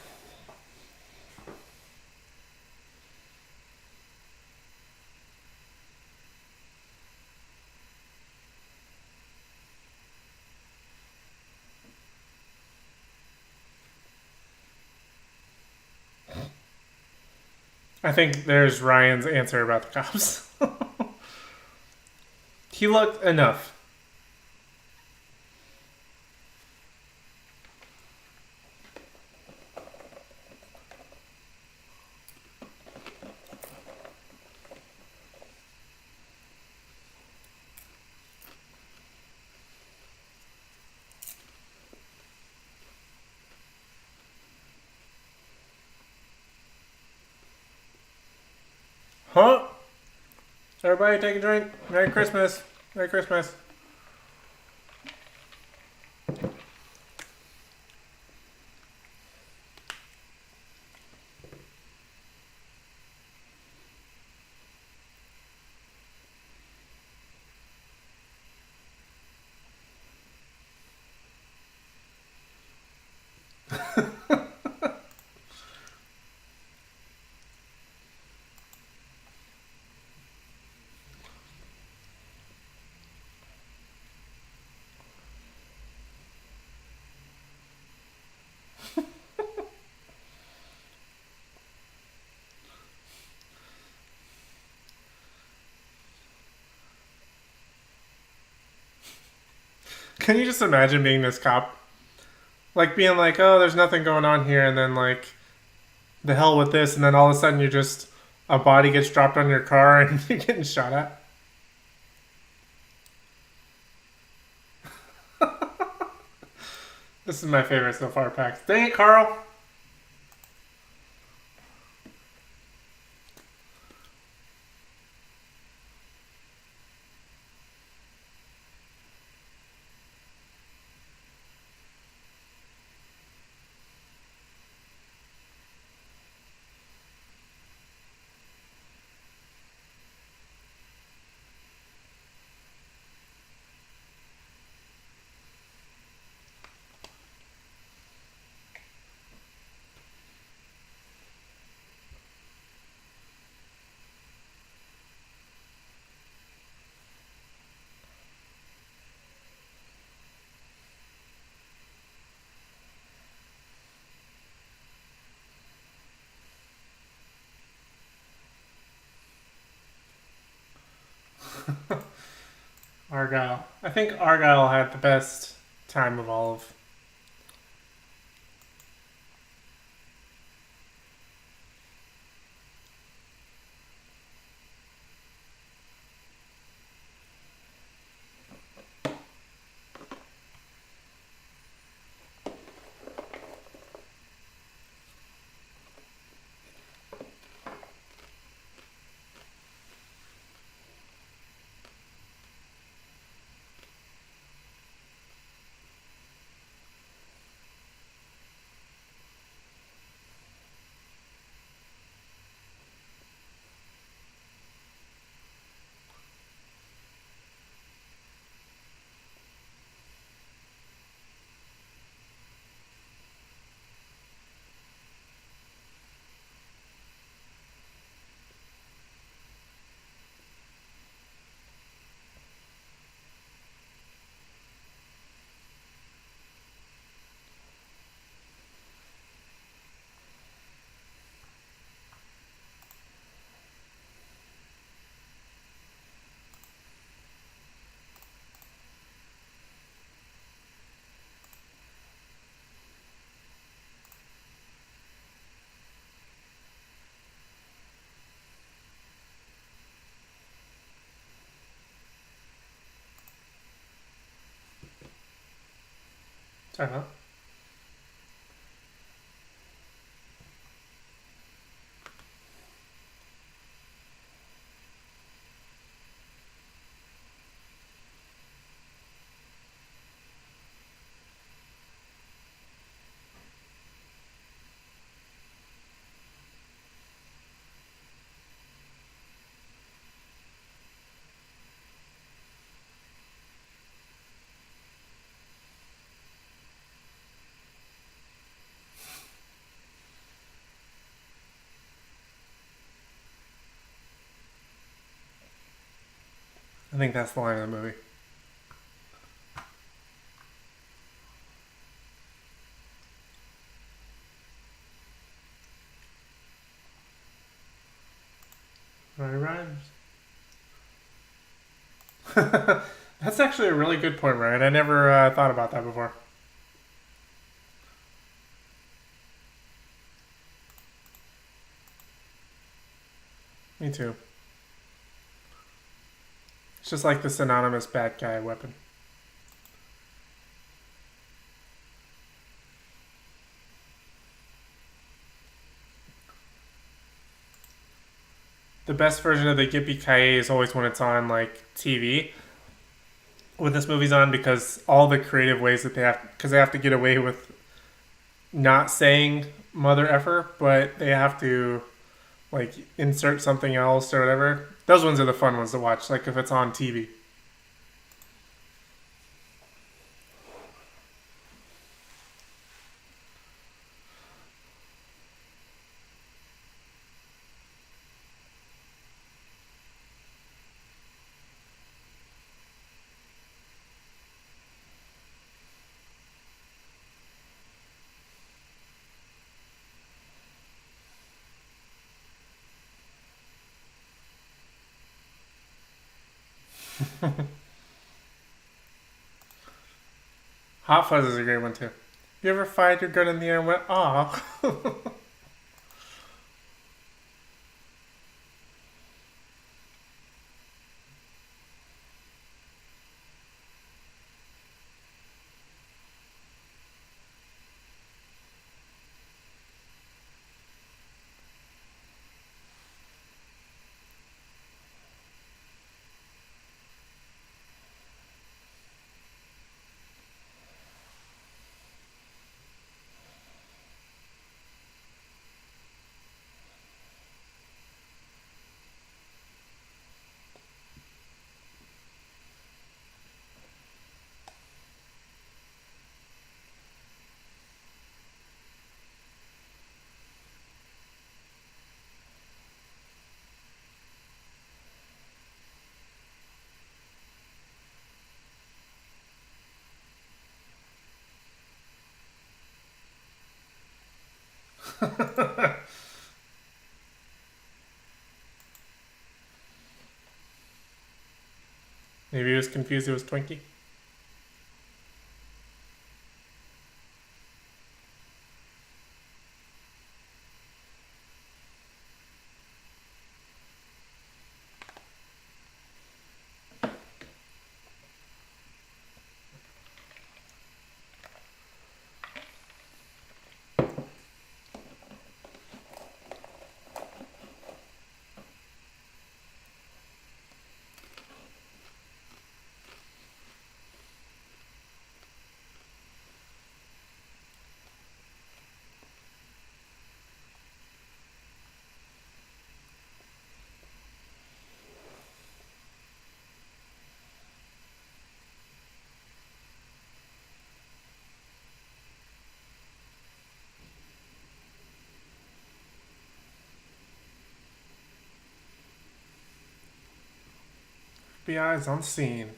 I think there's Ryan's answer about the cops. He looked enough. Huh? Everybody take a drink. Merry Christmas. Merry Christmas. Can you just imagine being this cop? Like being like, oh, there's nothing going on here, and then like, the hell with this, and then all of a sudden you're just a body gets dropped on your car and you're getting shot at. This is my favorite so far, Pax. Dang it, Carl. Argyle. I think Argyle had the best time of all of. Uh-huh. I think that's the line of the movie. Rhymes. That's actually a really good point, Ryan. I never thought about that before. Me too. It's just like the synonymous bad guy weapon. The best version of the Yippee Ki is always when it's on like TV. When this movie's on, because all the creative ways that they have, because they have to get away with not saying mother effer, but they have to like insert something else or whatever. Those ones are the fun ones to watch. Like if it's on TV. Hot Fuzz is a great one too. You ever fired your gun in the air and went, "Ah"? Maybe he was confused. It was Twinkie. FBI is on scene.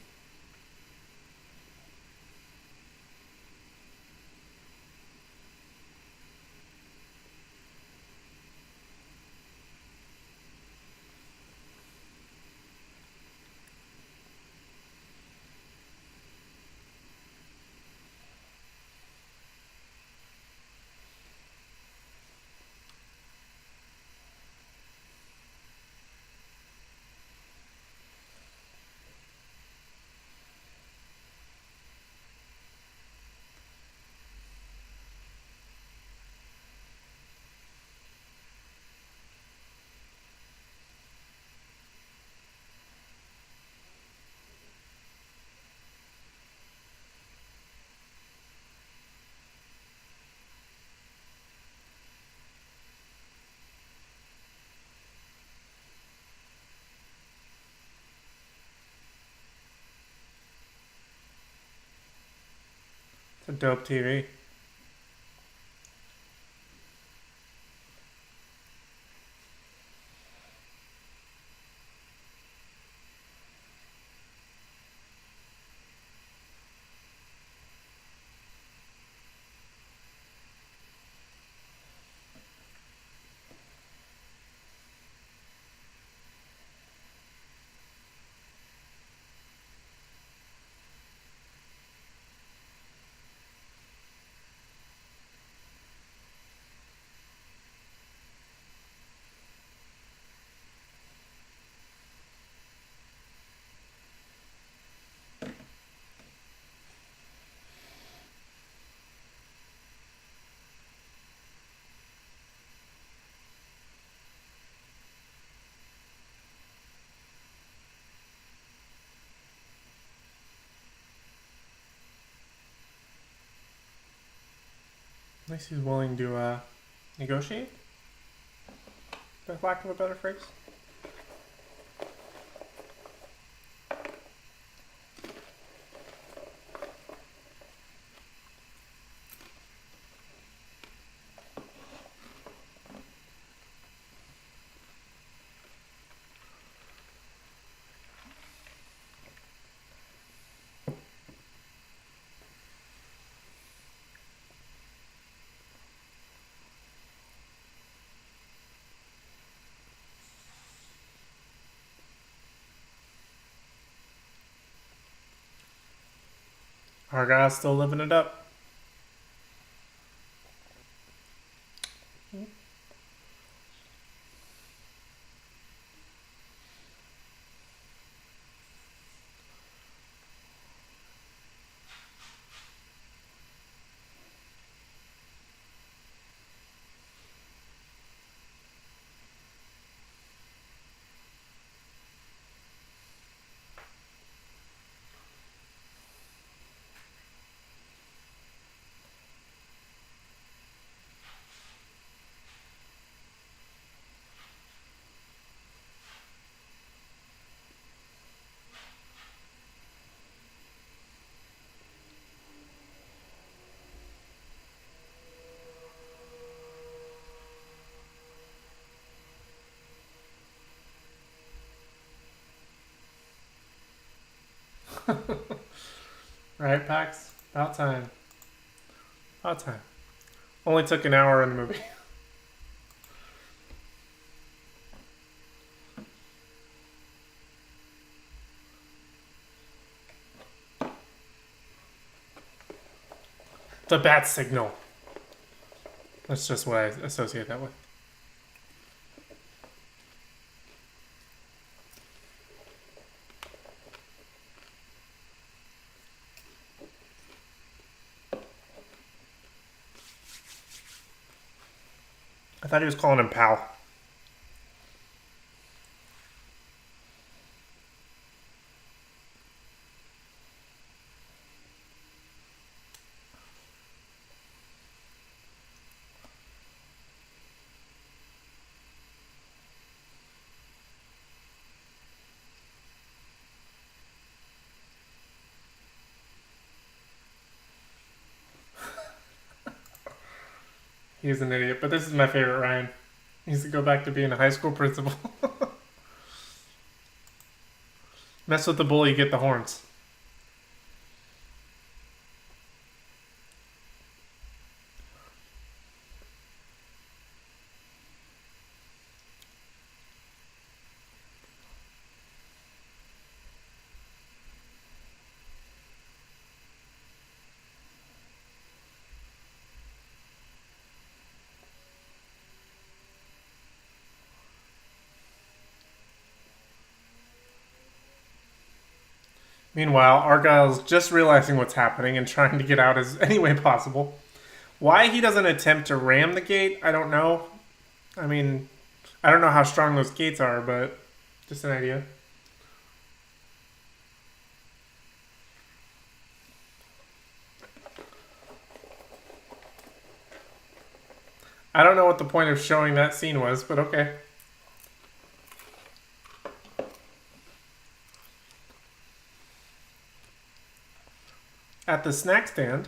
dope TV. At least he's willing to negotiate, for lack of a better phrase. Argyle's still living it up. Right, Pax? About time. About time. Only took an hour in the movie. The bat signal. That's just what I associate that with. I thought he was calling him pal. He's an idiot, but this is my favorite Ryan. He needs to go back to being a high school principal. Mess with the bull, you get the horns. Meanwhile, Argyle's just realizing what's happening and trying to get out as any way possible. Why he doesn't attempt to ram the gate, I don't know. I mean, I don't know how strong those gates are, but just an idea. I don't know what the point of showing that scene was, but okay. At the snack stand,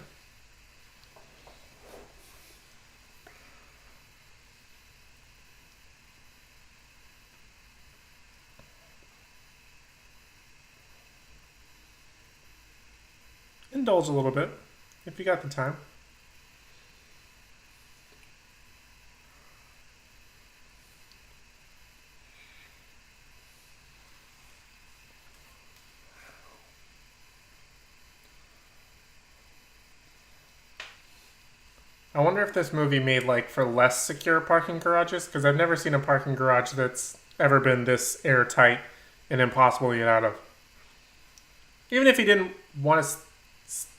indulge a little bit if you got the time. I wonder if this movie made like for less secure parking garages, because I've never seen a parking garage that's ever been this airtight and impossible to get out of. Even if you didn't want to,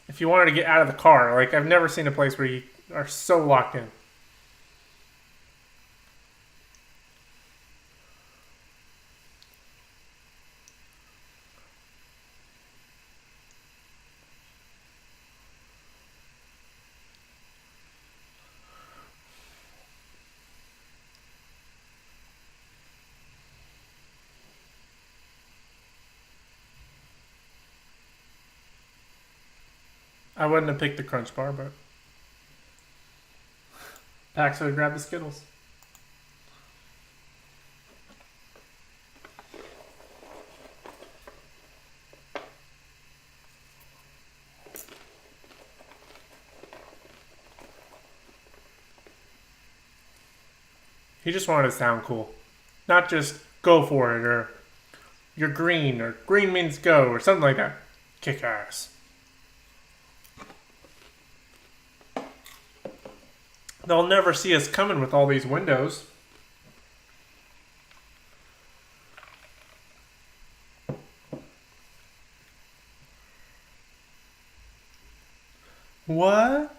if you wanted to get out of the car, like I've never seen a place where you are so locked in. I wouldn't have picked the Crunch Bar, but Pax would have grabbed the Skittles. He just wanted to sound cool. Not just go for it, or you're green, or green means go, or something like that. Kick ass. They'll never see us coming with all these windows. What?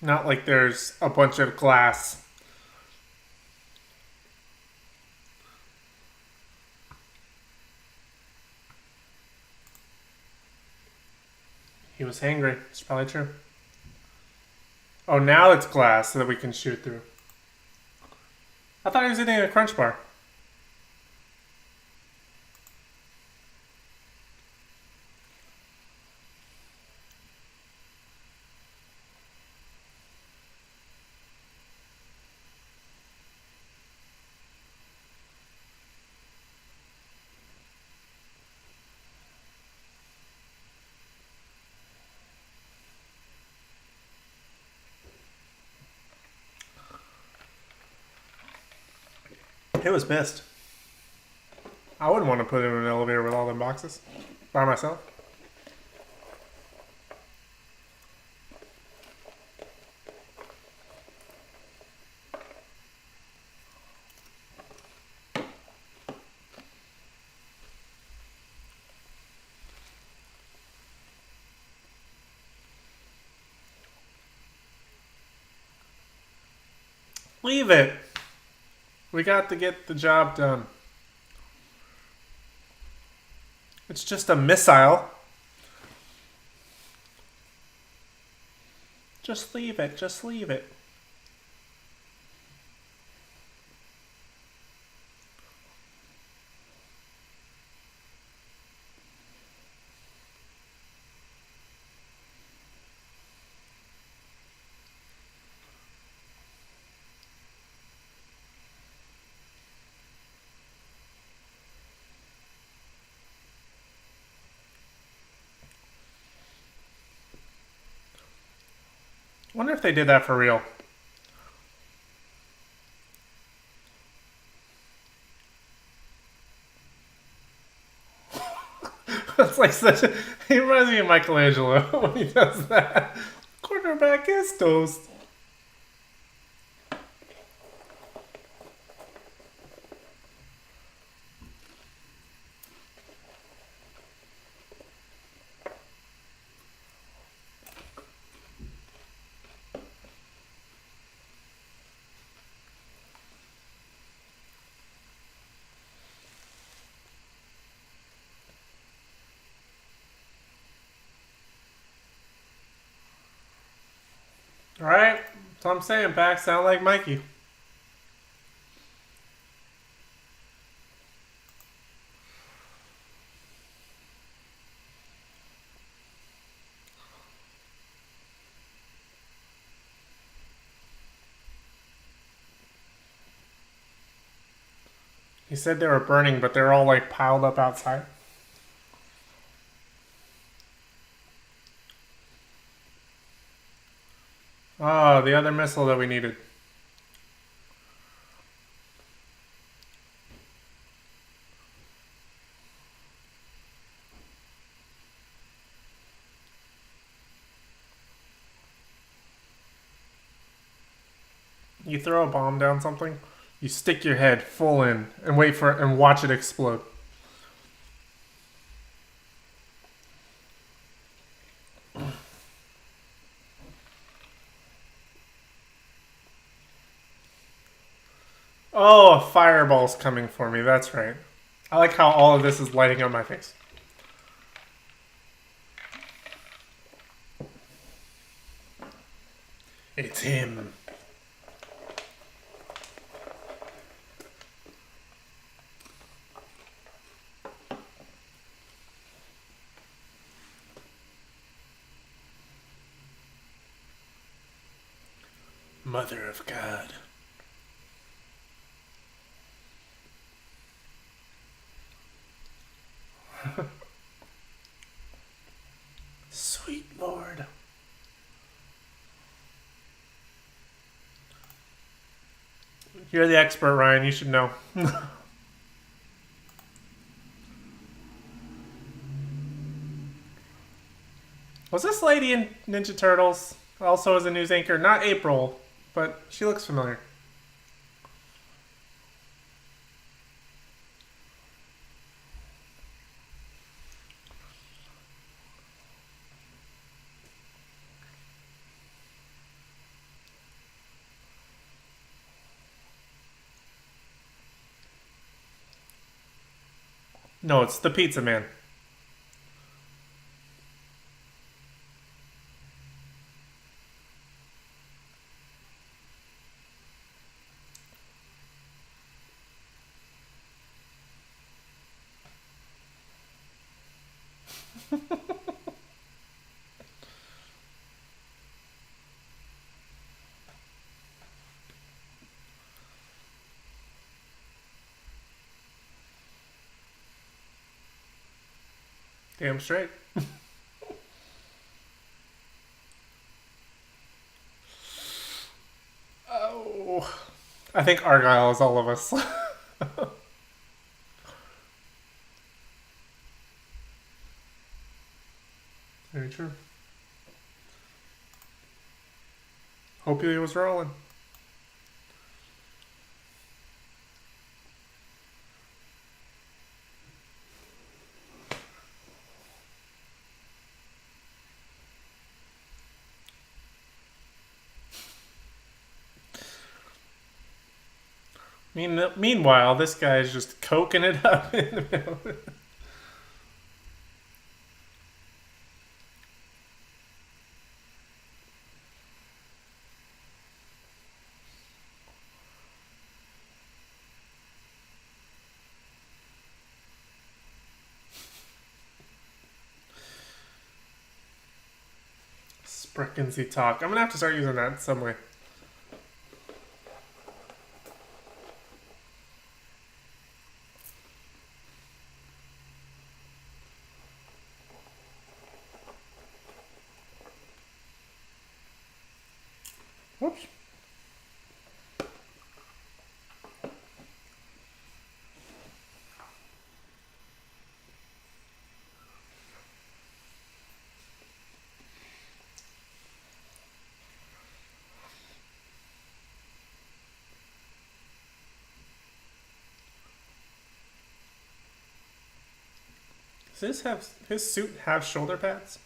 Not like there's a bunch of glass. He was hangry. It's probably true. Oh, now it's glass so that we can shoot through. I thought he was eating a Crunch Bar. It was pissed. I wouldn't want to put him in an elevator with all them boxes by myself. Leave it. We got to get the job done. It's just a missile. Just leave it. Just leave it. Wonder if they did that for real. It's like such a... He reminds me of Michelangelo when he does that. Quarterback is toast. Alright, that's what I'm saying, Pax. Sound like Mikey. He said they were burning, but they're all like piled up outside. Oh, the other missile that we needed. You throw a bomb down something, you stick your head full in and wait for it and watch it explode. Oh, a fireball's coming for me. That's right. I like how all of this is lighting on my face. It's him. Mother of God. Sweet Lord. You're the expert, Ryan. You should know. Was this lady in Ninja Turtles also as a news anchor? Not April, but she looks familiar. No, it's the Pizza Man. Damn straight. Oh. I think Argyle is all of us. Very true. Hope he was rolling. Meanwhile, this guy is just coking it up in the middle. Spreckensy talk. I'm gonna have to start using that some way. Whoops. Does his suit have shoulder pads?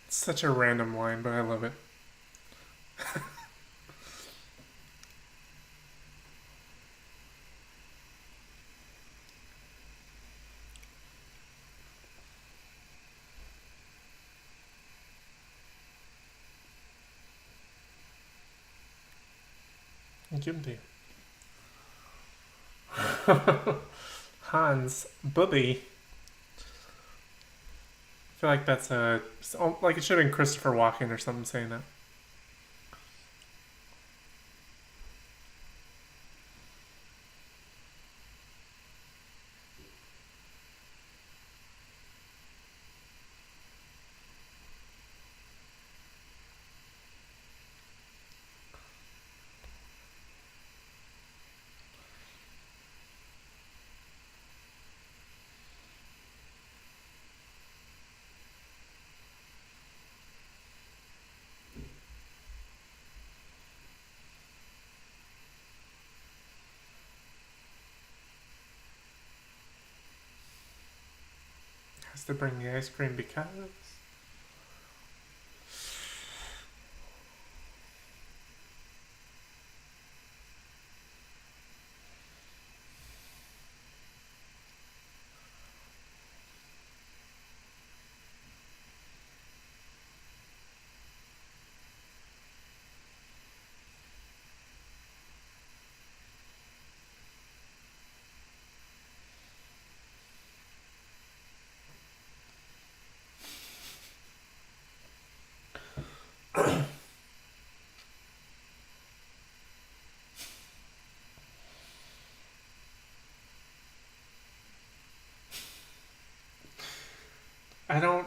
It's such a random line, but I love it. give them to you. Hans Booby. I feel like that's like it should have been Christopher Walken or something saying that. Has to bring the ice cream because. I don't.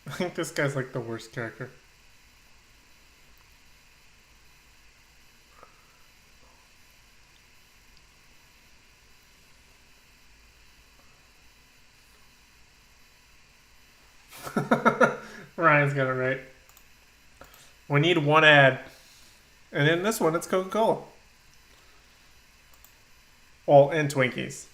I think this guy's like the worst character. Ryan's got it right. We need one ad. And in this one, it's Coca-Cola. Well, and Twinkies.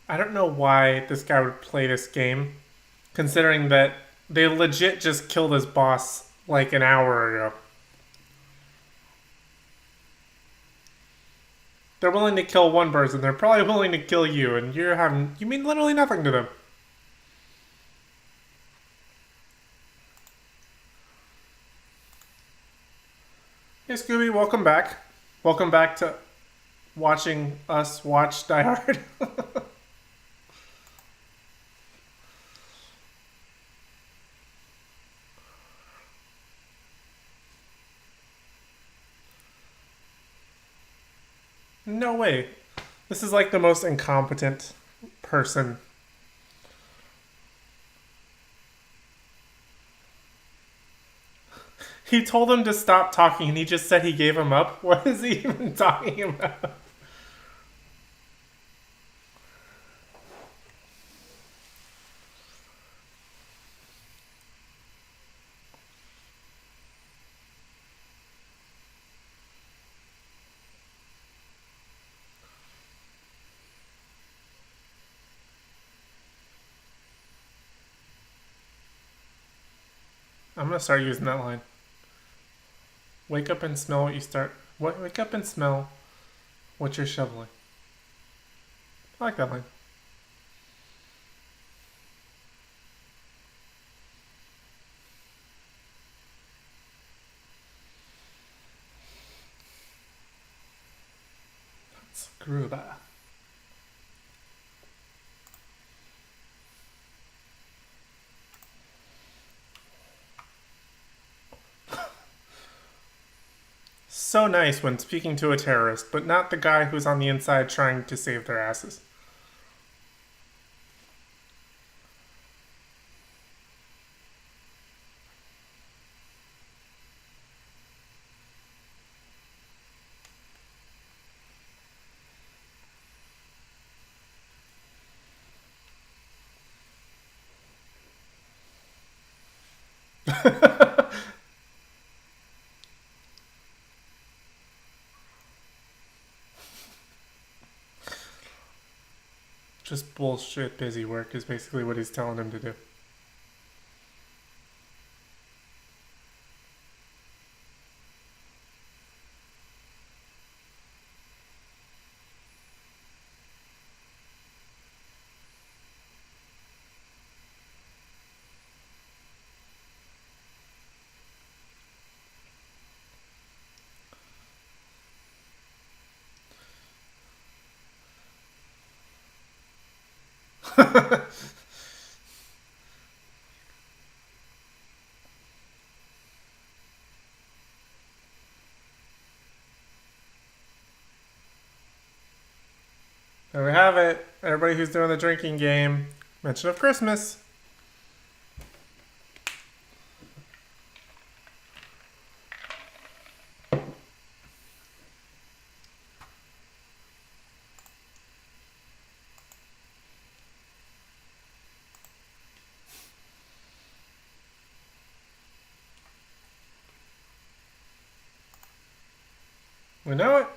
I don't know why this guy would play this game, considering that they legit just killed his boss like an hour ago. They're willing to kill one person. They're probably willing to kill you, and you mean literally nothing to them. Hey Scooby, welcome back. Welcome back to watching us watch Die Hard. No way. This is like the most incompetent person. He told him to stop talking and he just said he gave him up. What is he even talking about? I'm gonna start using that line. Wake up and smell what you start. Wake up and smell what you're shoveling. I like that line. That's Gruba. So nice when speaking to a terrorist, but not the guy who's on the inside trying to save their asses. Just bullshit busy work is basically what he's telling him to do. There we have it. Everybody who's doing the drinking game, mention of Christmas. We know it.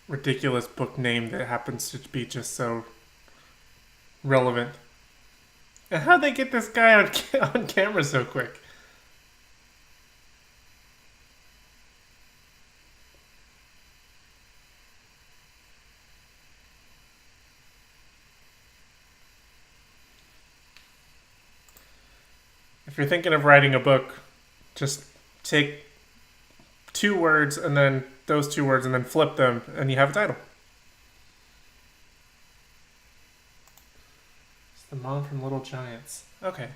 Ridiculous book name that happens to be just so relevant. And how'd they get this guy on camera so quick? If you're thinking of writing a book, just take 2 words and then those 2 words and then flip them and you have a title. It's the mom from Little Giants. Okay.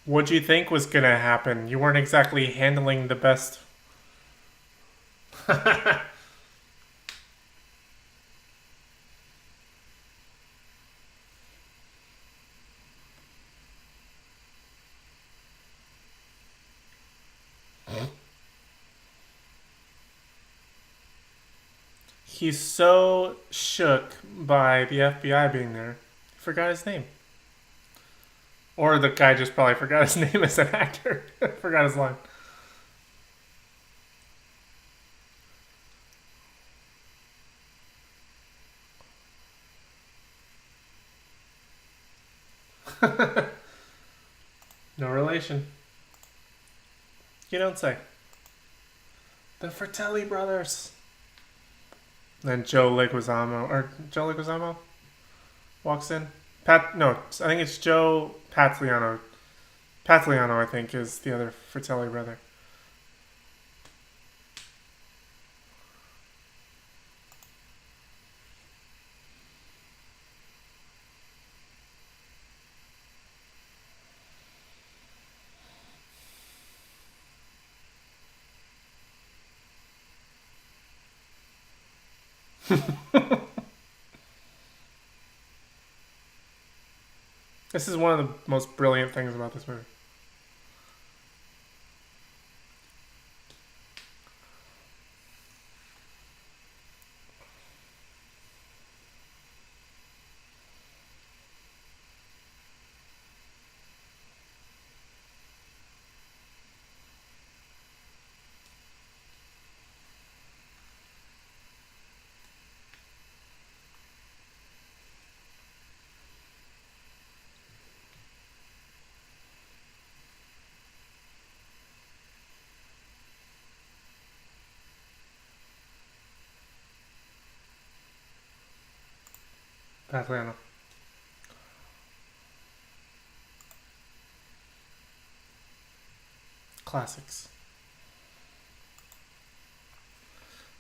What'd you think was gonna happen? You weren't exactly handling the best. He's so shook by the FBI being there, he forgot his name. Or the guy just probably forgot his name as an actor. Forgot his line. No relation. You don't say. The Fratelli brothers. Then Joe Leguizamo walks in. I think it's Joe Pagliano. Pagliano, I think, is the other Fratelli brother. This is one of the most brilliant things about this movie. Pathfinder. Classics.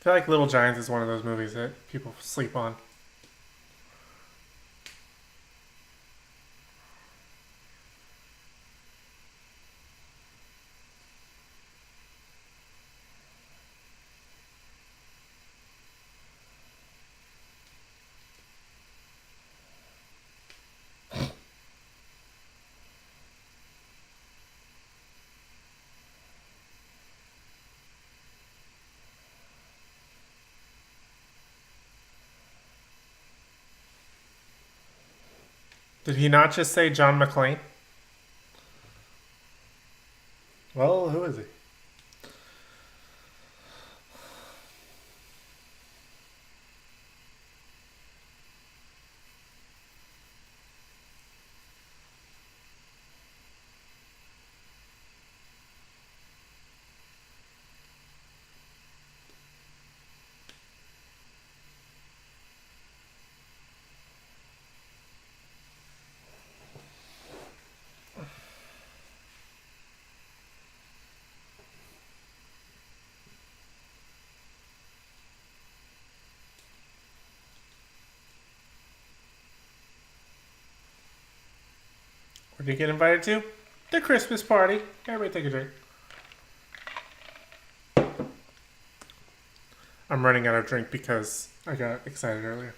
I feel like Little Giants is one of those movies that people sleep on. Did he not just say John McClane? Well, who is he? Where did you get invited to? The Christmas party. Everybody take a drink. I'm running out of drink because I got excited earlier.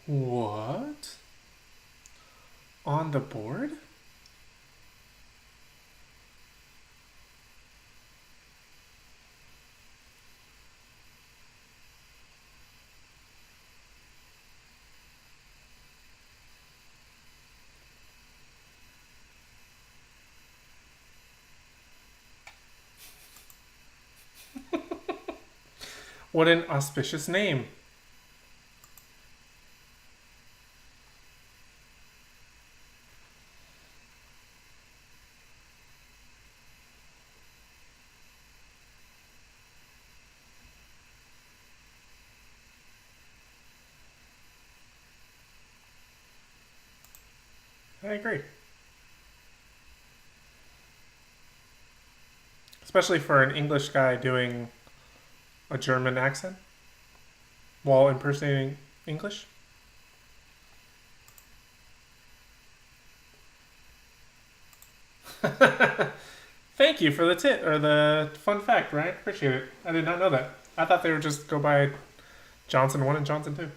What? On the board? What an auspicious name. I agree. Especially for an English guy doing a German accent while impersonating English. Thank you for the tip or the fun fact, Ryan. Appreciate it. I did not know that. I thought they would just go by Johnson 1 and Johnson 2.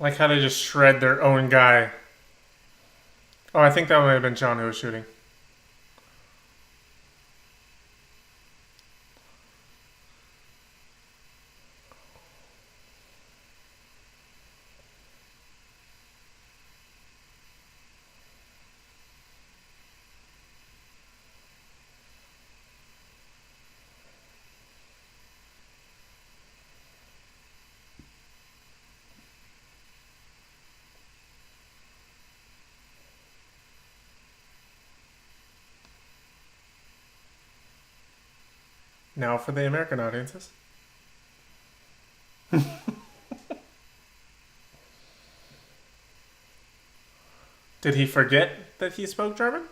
Like how they just shred their own guy. Oh, I think that might have been John who was shooting. Now for the American audiences. Did he forget that he spoke German?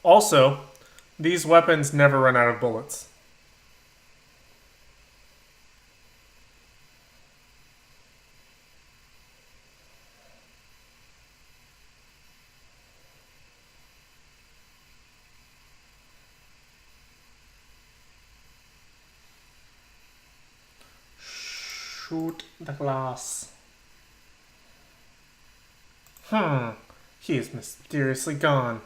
Also, these weapons never run out of bullets. Shoot the glass. He is mysteriously gone.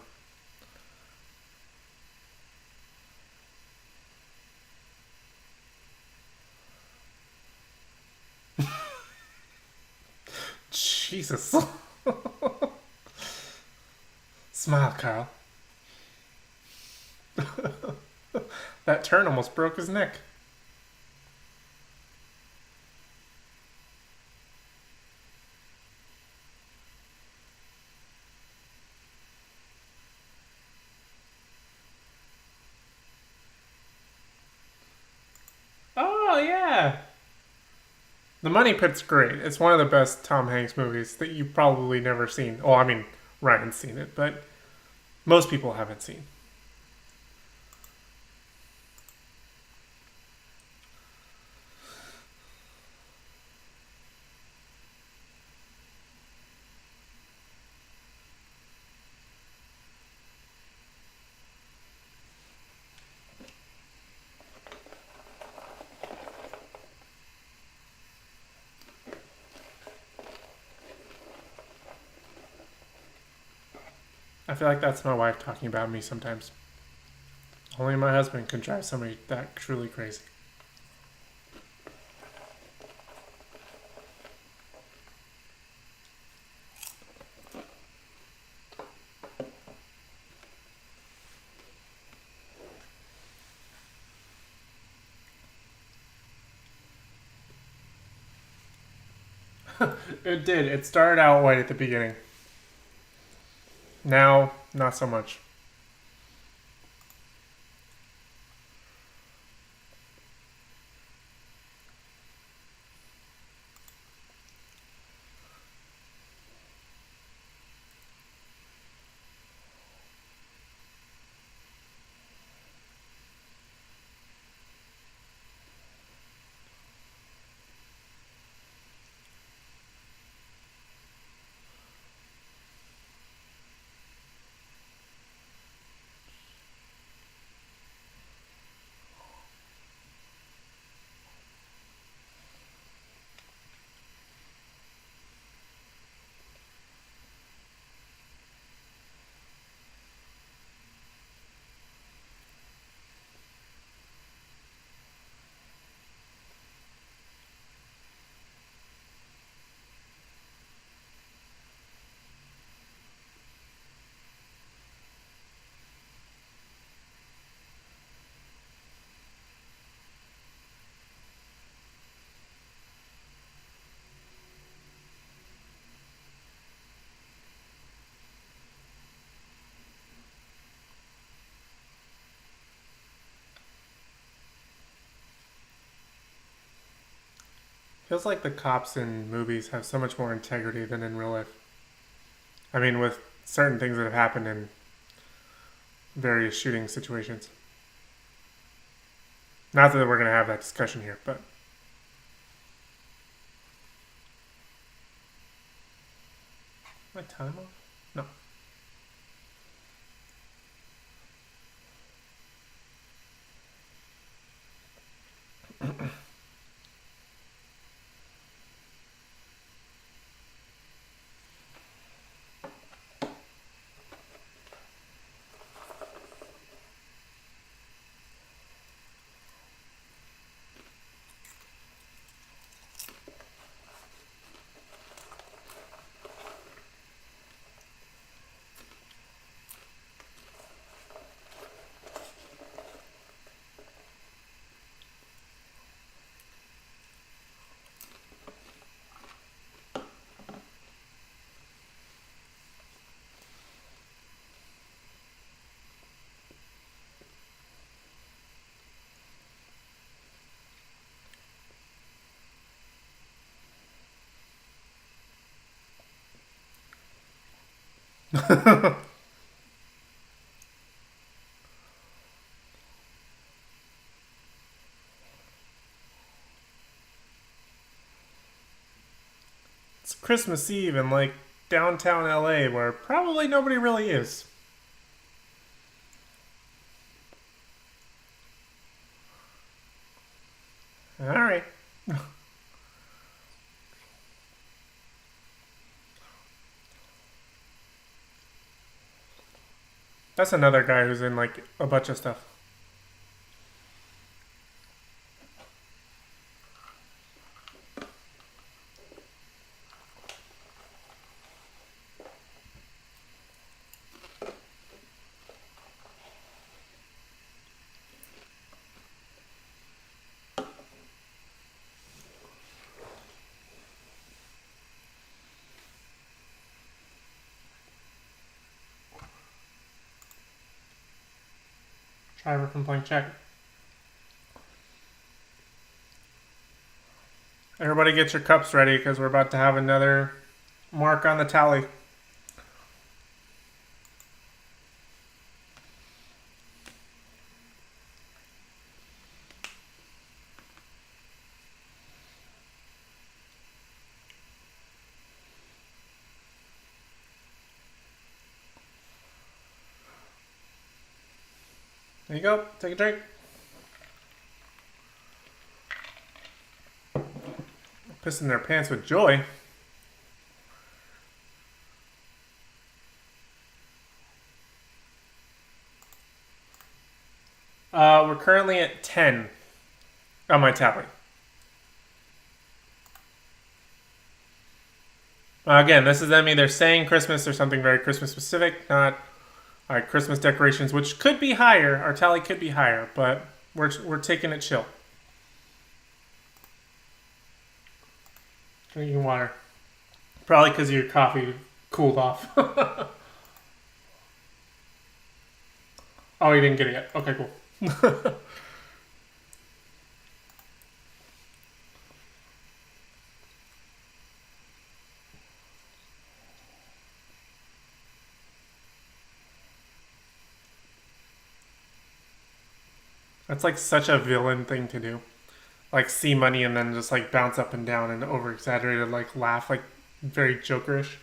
Jesus. Smile, Carl. That turn almost broke his neck. Oh, yeah. The Money Pit's great. It's one of the best Tom Hanks movies that you've probably never seen. Oh, I mean, Ryan's seen it, but most people haven't seen. I feel like that's my wife talking about me sometimes. Only my husband can drive somebody that truly crazy. It did. It started out white at the beginning. Now, not so much. Feels like the cops in movies have so much more integrity than in real life. I mean, with certain things that have happened in various shooting situations. Not that we're going to have that discussion here, but. My time off? No. It's Christmas Eve in like downtown LA where probably nobody really is. All right. That's another guy who's in like a bunch of stuff. Driver from Blank Check. Everybody get your cups ready because we're about to have another mark on the tally. There you go. Take a drink. Pissing their pants with joy. We're currently at 10 on my tally. Again, this is them either saying Christmas or something very Christmas specific, not Christmas decorations, which could be higher. Our tally could be higher, but we're taking it chill. Drinking water. Probably because your coffee cooled off. Oh, you didn't get it yet. Okay, cool. That's like such a villain thing to do. Like see money and then just like bounce up and down and over exaggerated like laugh, like very jokerish.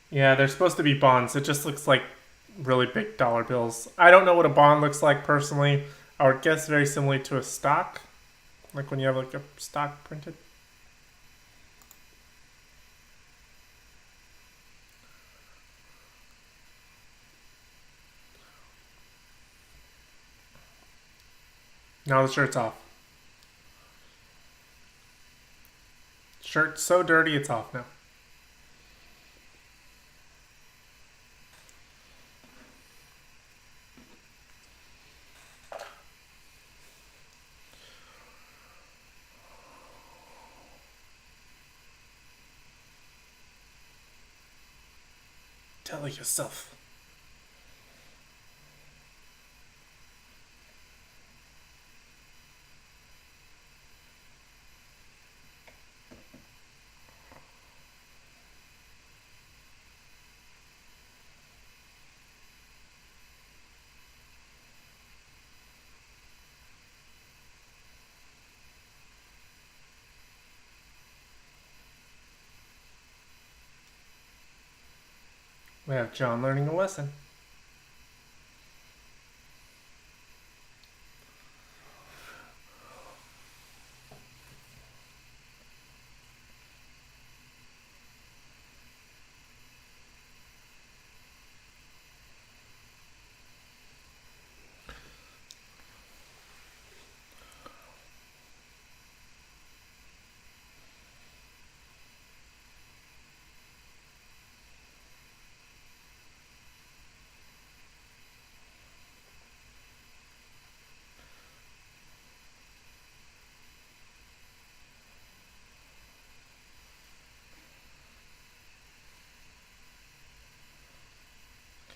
Yeah, they're supposed to be bonds. It just looks like really big dollar bills. I don't know what a bond looks like personally. I would guess very similar to a stock, like when you have like a stock printed. Now the shirt's off. Shirt's so dirty it's off now. Tell yourself. We have John learning a lesson.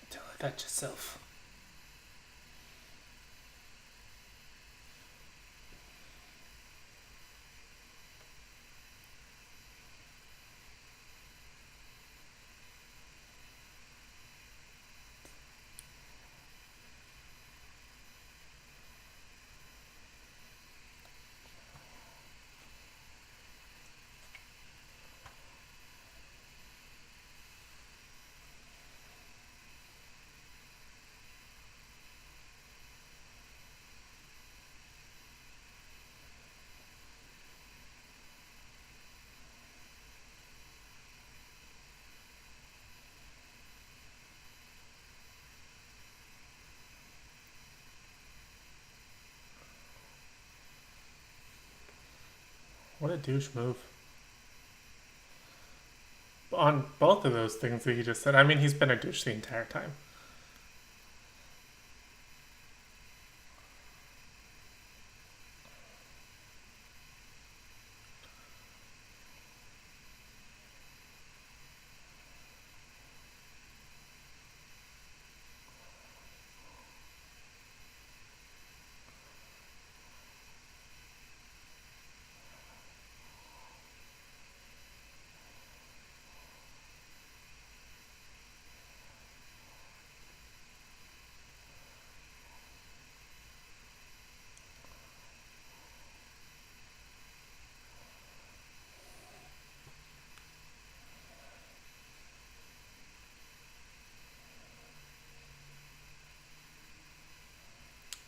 Tell that yourself. What a douche move. On both of those things that he just said. I mean, he's been a douche the entire time.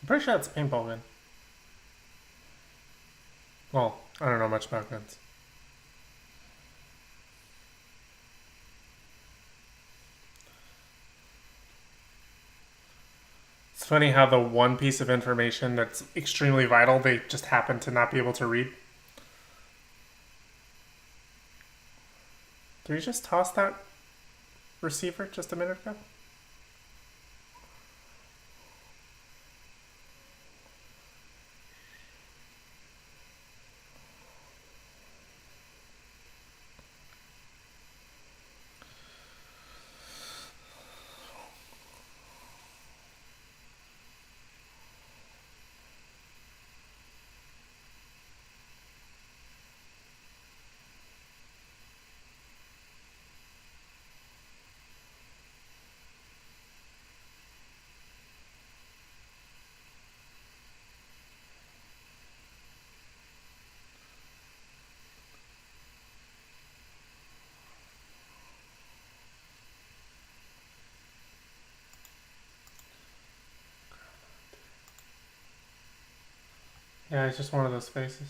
I'm pretty sure that's a paintball gun. Well, I don't know much about guns. It's funny how the one piece of information that's extremely vital, they just happen to not be able to read. Did we just toss that receiver just a minute ago? Yeah, it's just one of those faces.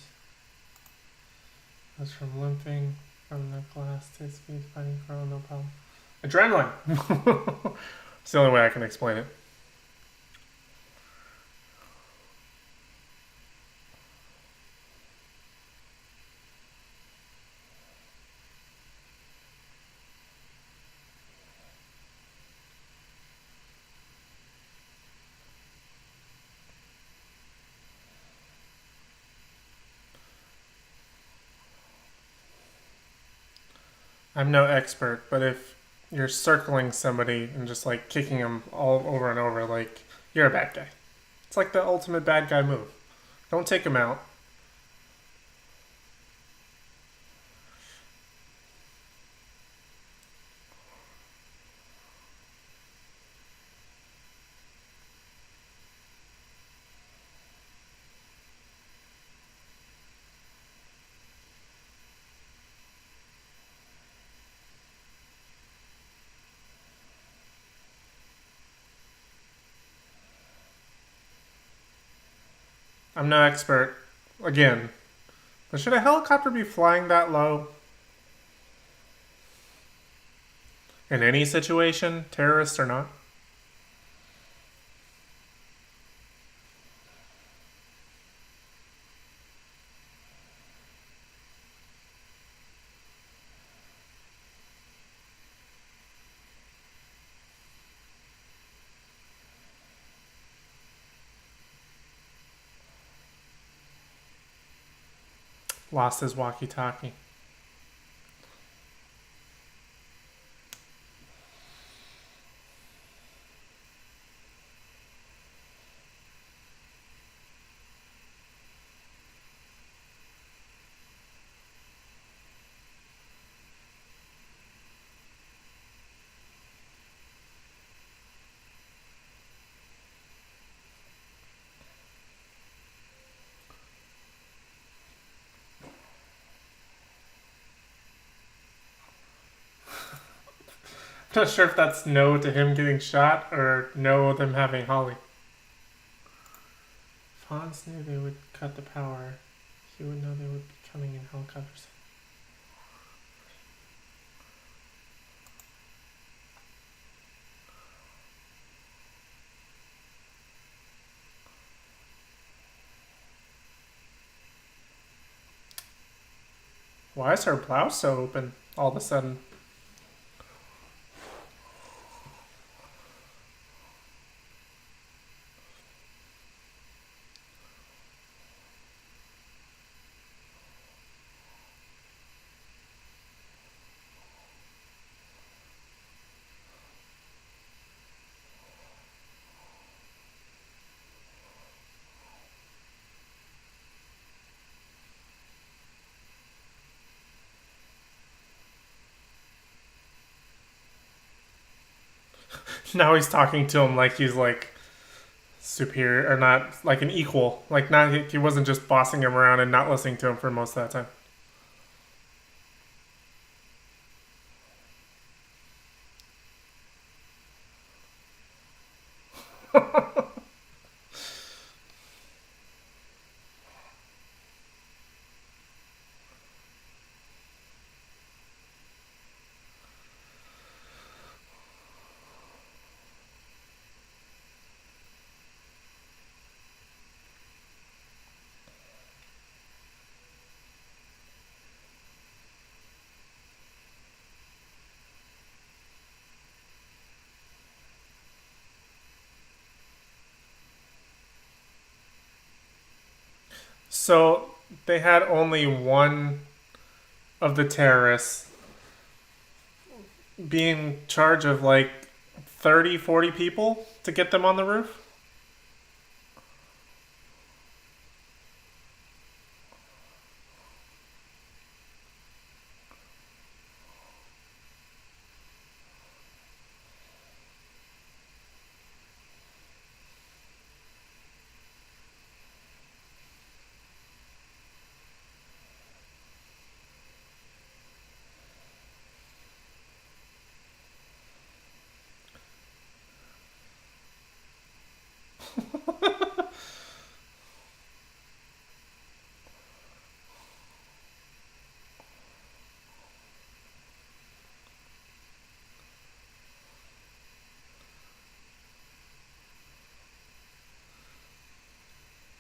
That's from limping from the glass to speed fighting for no problem. Adrenaline! It's the only way I can explain it. I'm no expert, but if you're circling somebody and just like kicking them all over and over, like, you're a bad guy. It's like the ultimate bad guy move. Don't take him out. I'm no expert. Again. But should a helicopter be flying that low? In any situation, terrorist or not? Lost his walkie-talkie. I'm not sure if that's no to him getting shot or no them having Holly. If Hans knew they would cut the power, he would know they would be coming in helicopters. Why is her blouse so open all of a sudden? Now he's talking to him like he's like superior or not like an equal. Like not he wasn't just bossing him around and not listening to him for most of that time. So they had only one of the terrorists be in charge of like 30, 40 people to get them on the roof.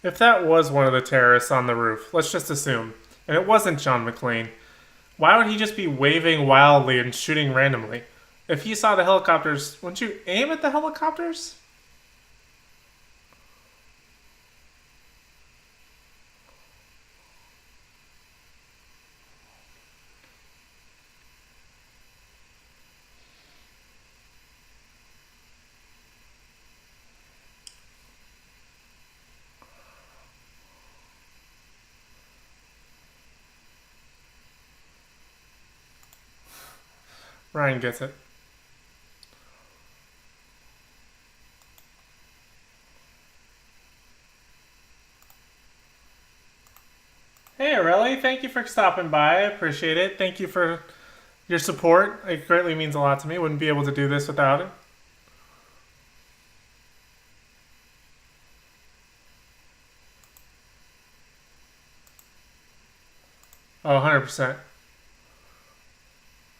If that was one of the terrorists on the roof, let's just assume, and it wasn't John McClane, why would he just be waving wildly and shooting randomly? If he saw the helicopters, wouldn't you aim at the helicopters? Ryan gets it. Hey, Aurelie, thank you for stopping by. I appreciate it. Thank you for your support. It greatly means a lot to me. Wouldn't be able to do this without it. Oh, 100%.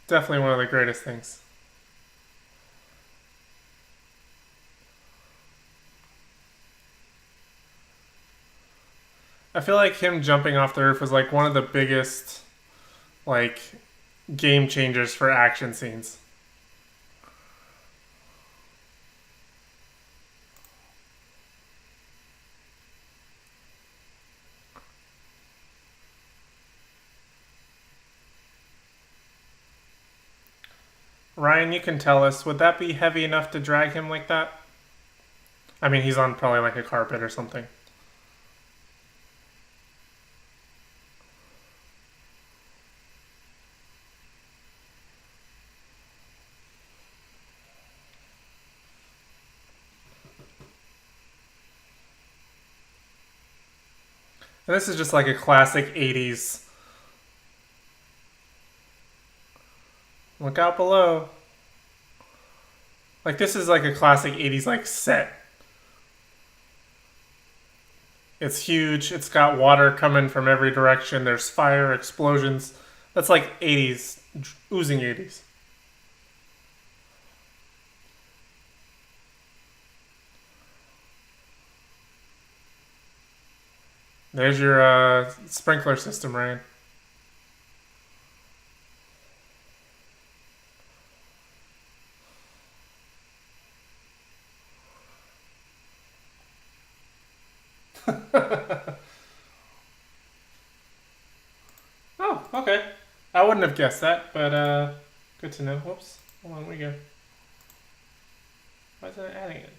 Definitely one of the greatest things. I feel like him jumping off the roof was like one of the biggest like game changers for action scenes. Ryan, you can tell us, would that be heavy enough to drag him like that? I mean, he's on probably like a carpet or something. And this is just like a classic 80s. Look out below. Like this is like a classic 80s like set. It's huge. It's got water coming from every direction. There's fire, explosions. That's like 80s, oozing 80s. There's your sprinkler system, Ryan. Oh, okay. I wouldn't have guessed that, but good to know. Whoops. Hold on, we go. Why is it adding it?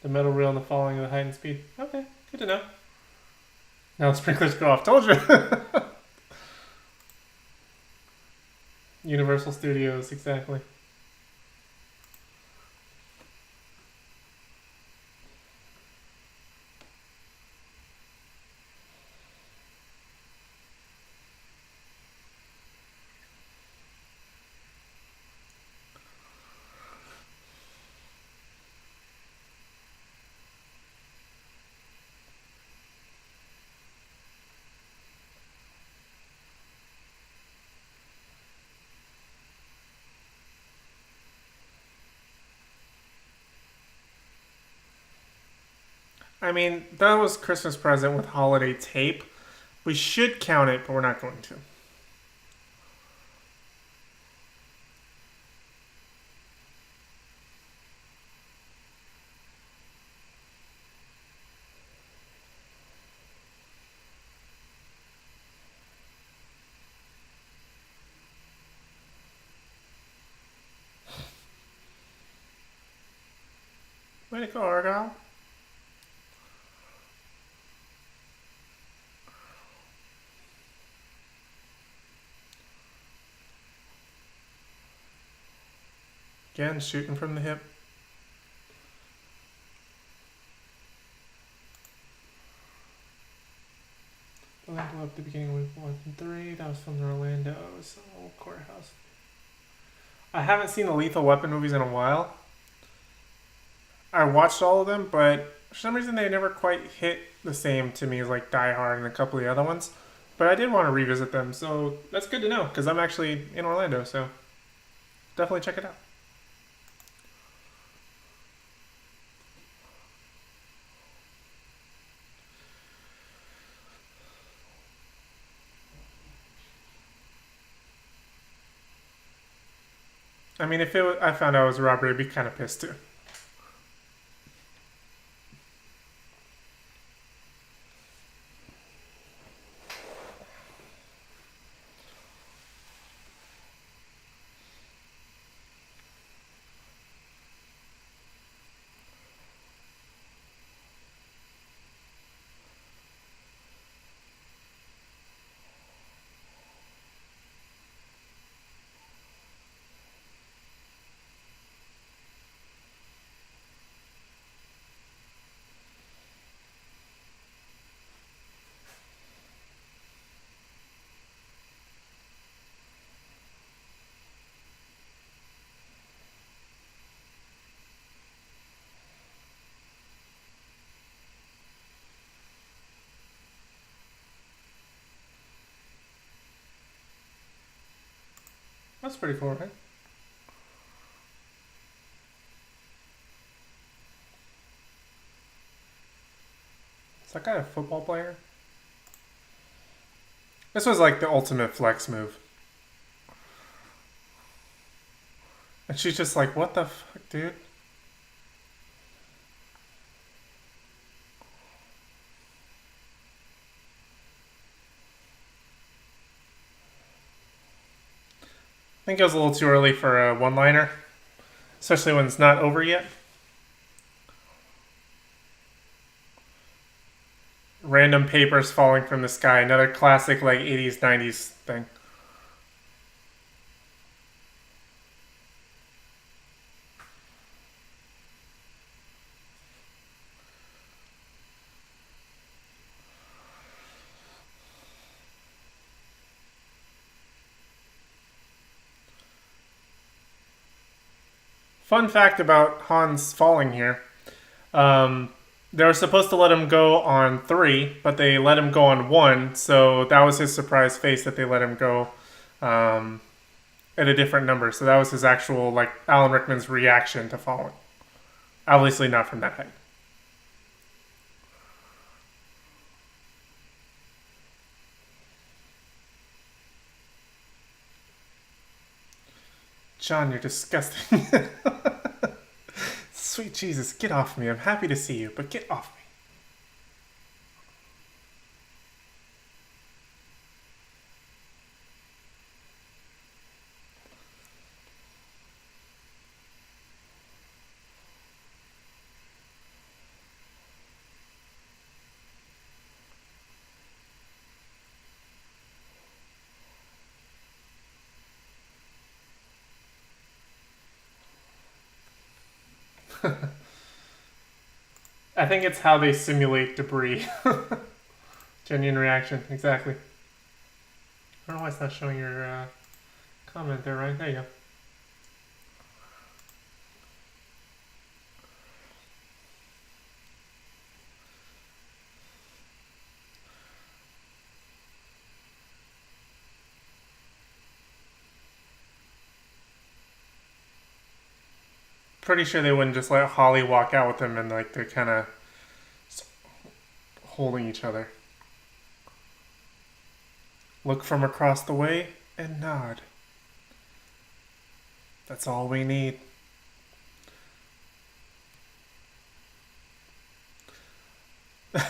The middle reel and the following of the height and speed. Okay, good to know. Now the sprinklers go off. Told you. Universal Studios, exactly. I mean, that was Christmas present with holiday tape. We should count it, but we're not going to. Way to go, Argyle. Again, shooting from the hip. Orlando up the beginning of week 1 and 3. That was from the Orlando courthouse. I haven't seen the Lethal Weapon movies in a while. I watched all of them, but for some reason they never quite hit the same to me as like Die Hard and a couple of the other ones. But I did want to revisit them, so that's good to know because I'm actually in Orlando, so definitely check it out. I mean, if I found out it was a robbery, I'd be kind of pissed too. That's pretty cool, right? Is that guy a football player? This was like the ultimate flex move. And she's just like, what the fuck, dude? I think it was a little too early for a one-liner, especially when it's not over yet. Random papers falling from the sky, another classic like 80s, 90s thing. Fun fact about Hans falling here. They were supposed to let him go on 3, but they let him go on 1, so that was his surprise face that they let him go at a different number. So that was his actual, like, Alan Rickman's reaction to falling. Obviously not from that height. John, you're disgusting. Sweet Jesus, get off me. I'm happy to see you, but get off me. I think it's how they simulate debris. Genuine reaction, exactly. I don't know why it's not showing your comment there, Ryan. There you go. Pretty sure they wouldn't just let Holly walk out with him and like they're kind of holding each other. Look from across the way and nod. That's all we need.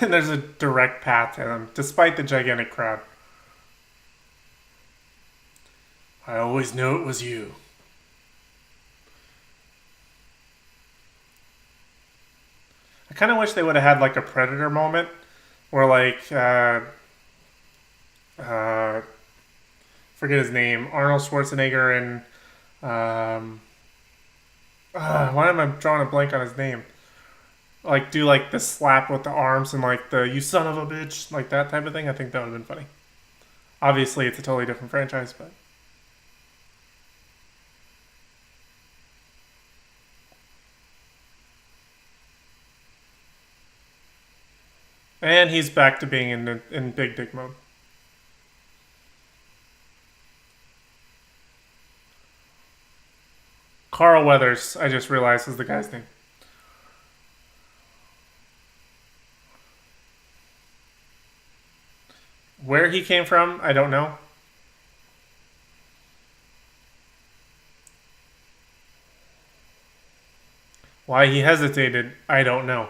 And there's a direct path to them, despite the gigantic crowd. I always knew it was you. I kind of wish they would have had like a Predator moment where like, forget his name, Arnold Schwarzenegger and, why am I drawing a blank on his name? Like do like the slap with the arms and like the you son of a bitch, like that type of thing. I think that would have been funny. Obviously, it's a totally different franchise, but. And he's back to being in big dick mode. Carl Weathers, I just realized is the guy's name. Where he came from, I don't know. Why he hesitated, I don't know.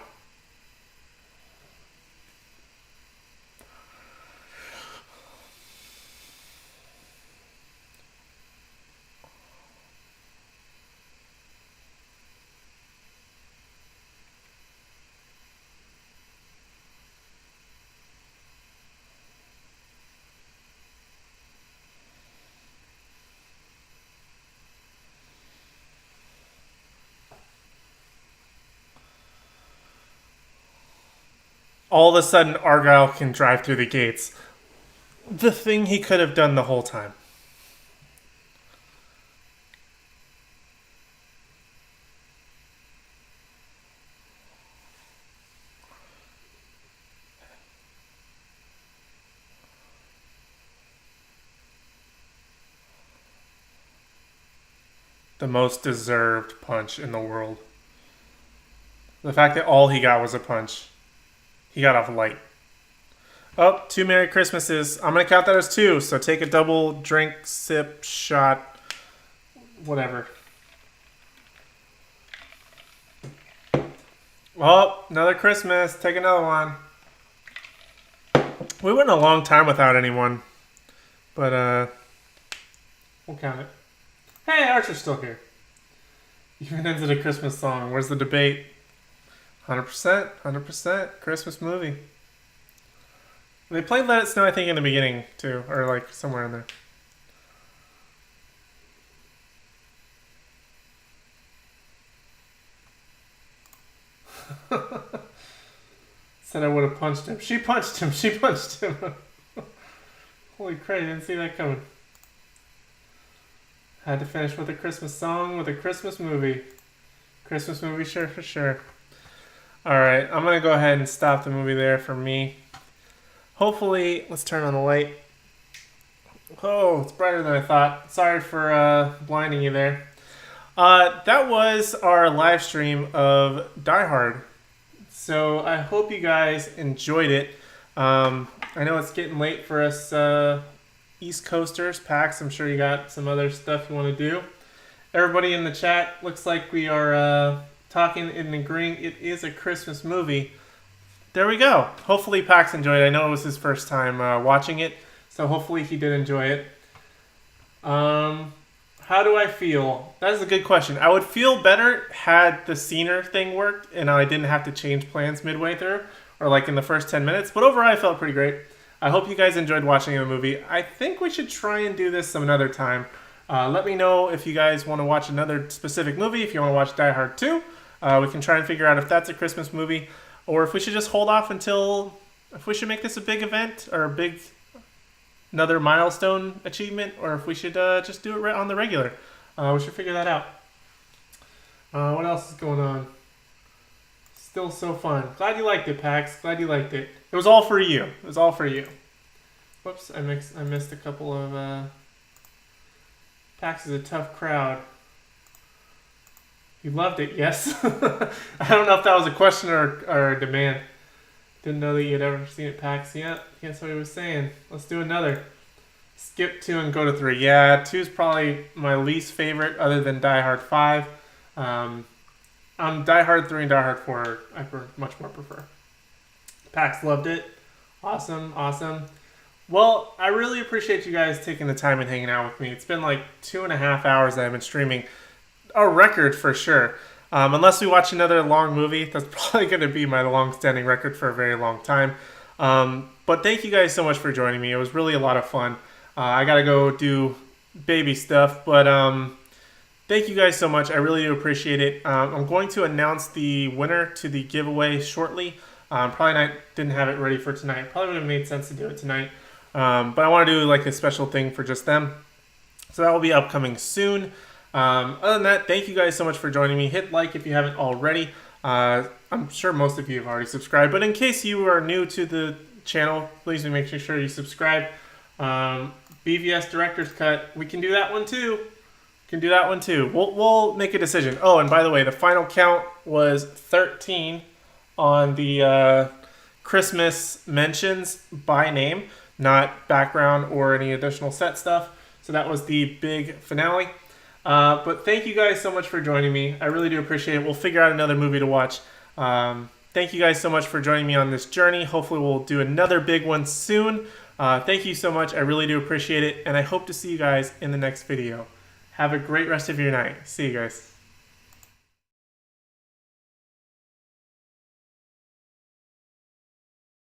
All of a sudden, Argyle can drive through the gates. The thing he could have done the whole time. The most deserved punch in the world. The fact that all he got was a punch. He got off light. Oh, 2 Merry Christmases. I'm going to count that as 2. So take a double drink, sip, shot, whatever. Oh, another Christmas. Take another one. We went a long time without anyone. But, we'll count it. Hey, Archer's still here. Even ended a Christmas song. Where's the debate? 100%, 100%. Christmas movie. They played Let It Snow, I think, in the beginning, too. Or, like, somewhere in there. Said I would have punched him. She punched him. She punched him. Holy crap, I didn't see that coming. Had to finish with a Christmas song, with a Christmas movie. Christmas movie, sure, for sure. Alright, I'm going to go ahead and stop the movie there for me. Hopefully, let's turn on the light. Oh, it's brighter than I thought. Sorry for blinding you there. That was our live stream of Die Hard. So I hope you guys enjoyed it. I know it's getting late for us East Coasters. Pax, I'm sure you got some other stuff you want to do. Everybody in the chat, looks like we are talking and agreeing it is a Christmas movie. There we go. Hopefully Pax enjoyed it. I know it was his first time watching it, so hopefully he did enjoy it. How do I feel? That is a good question. I would feel better had the scener thing worked and I didn't have to change plans midway through or like in the first 10 minutes, but overall I felt pretty great. I hope you guys enjoyed watching the movie. I think we should try and do this some another time. Let me know if you guys want to watch another specific movie, if you want to watch Die Hard 2. We can try and figure out if that's a Christmas movie, or if we should just hold off until, if we should make this a big event or another milestone achievement, or if we should just do it right on the regular. We should figure that out. What else is going on? Still so fun. Glad you liked it, Pax. Glad you liked it. It was all for you. It was all for you. Whoops, I missed a couple of... Pax is a tough crowd. You loved it, yes? I don't know if that was a question or a demand. Didn't know that you'd ever seen it, Pax. Yeah, that's what he was saying. Let's do another. Skip 2 and go to 3. Yeah, 2 is probably my least favorite other than Die Hard 5. Die Hard 3 and Die Hard 4 I much more prefer. Pax loved it. Awesome, awesome. Well, I really appreciate you guys taking the time and hanging out with me. It's been like 2.5 hours that I've been streaming. A record for sure. Unless we watch another long movie, that's probably going to be my long-standing record for a very long time. But thank you guys so much for joining me. It was really a lot of fun. I got to go do baby stuff, but thank you guys so much. I really do appreciate it. I'm going to announce the winner to the giveaway shortly. Didn't have it ready for tonight. Probably would have made sense to do it tonight. But I want to do like a special thing for just them. So that will be upcoming soon. Other than that, thank you guys so much for joining me. Hit like if you haven't already. I'm sure most of you have already subscribed, but in case you are new to the channel, please make sure you subscribe. BVS Director's Cut, we can do that one too. We'll make a decision. Oh, and by the way, the final count was 13 on the Christmas mentions by name, not background or any additional set stuff. So that was the big finale. But thank you guys so much for joining me. I really do appreciate it. We'll figure out another movie to watch. Thank you guys so much for joining me on this journey. Hopefully we'll do another big one soon. Thank you so much. I really do appreciate it. And I hope to see you guys in the next video. Have a great rest of your night. See you guys.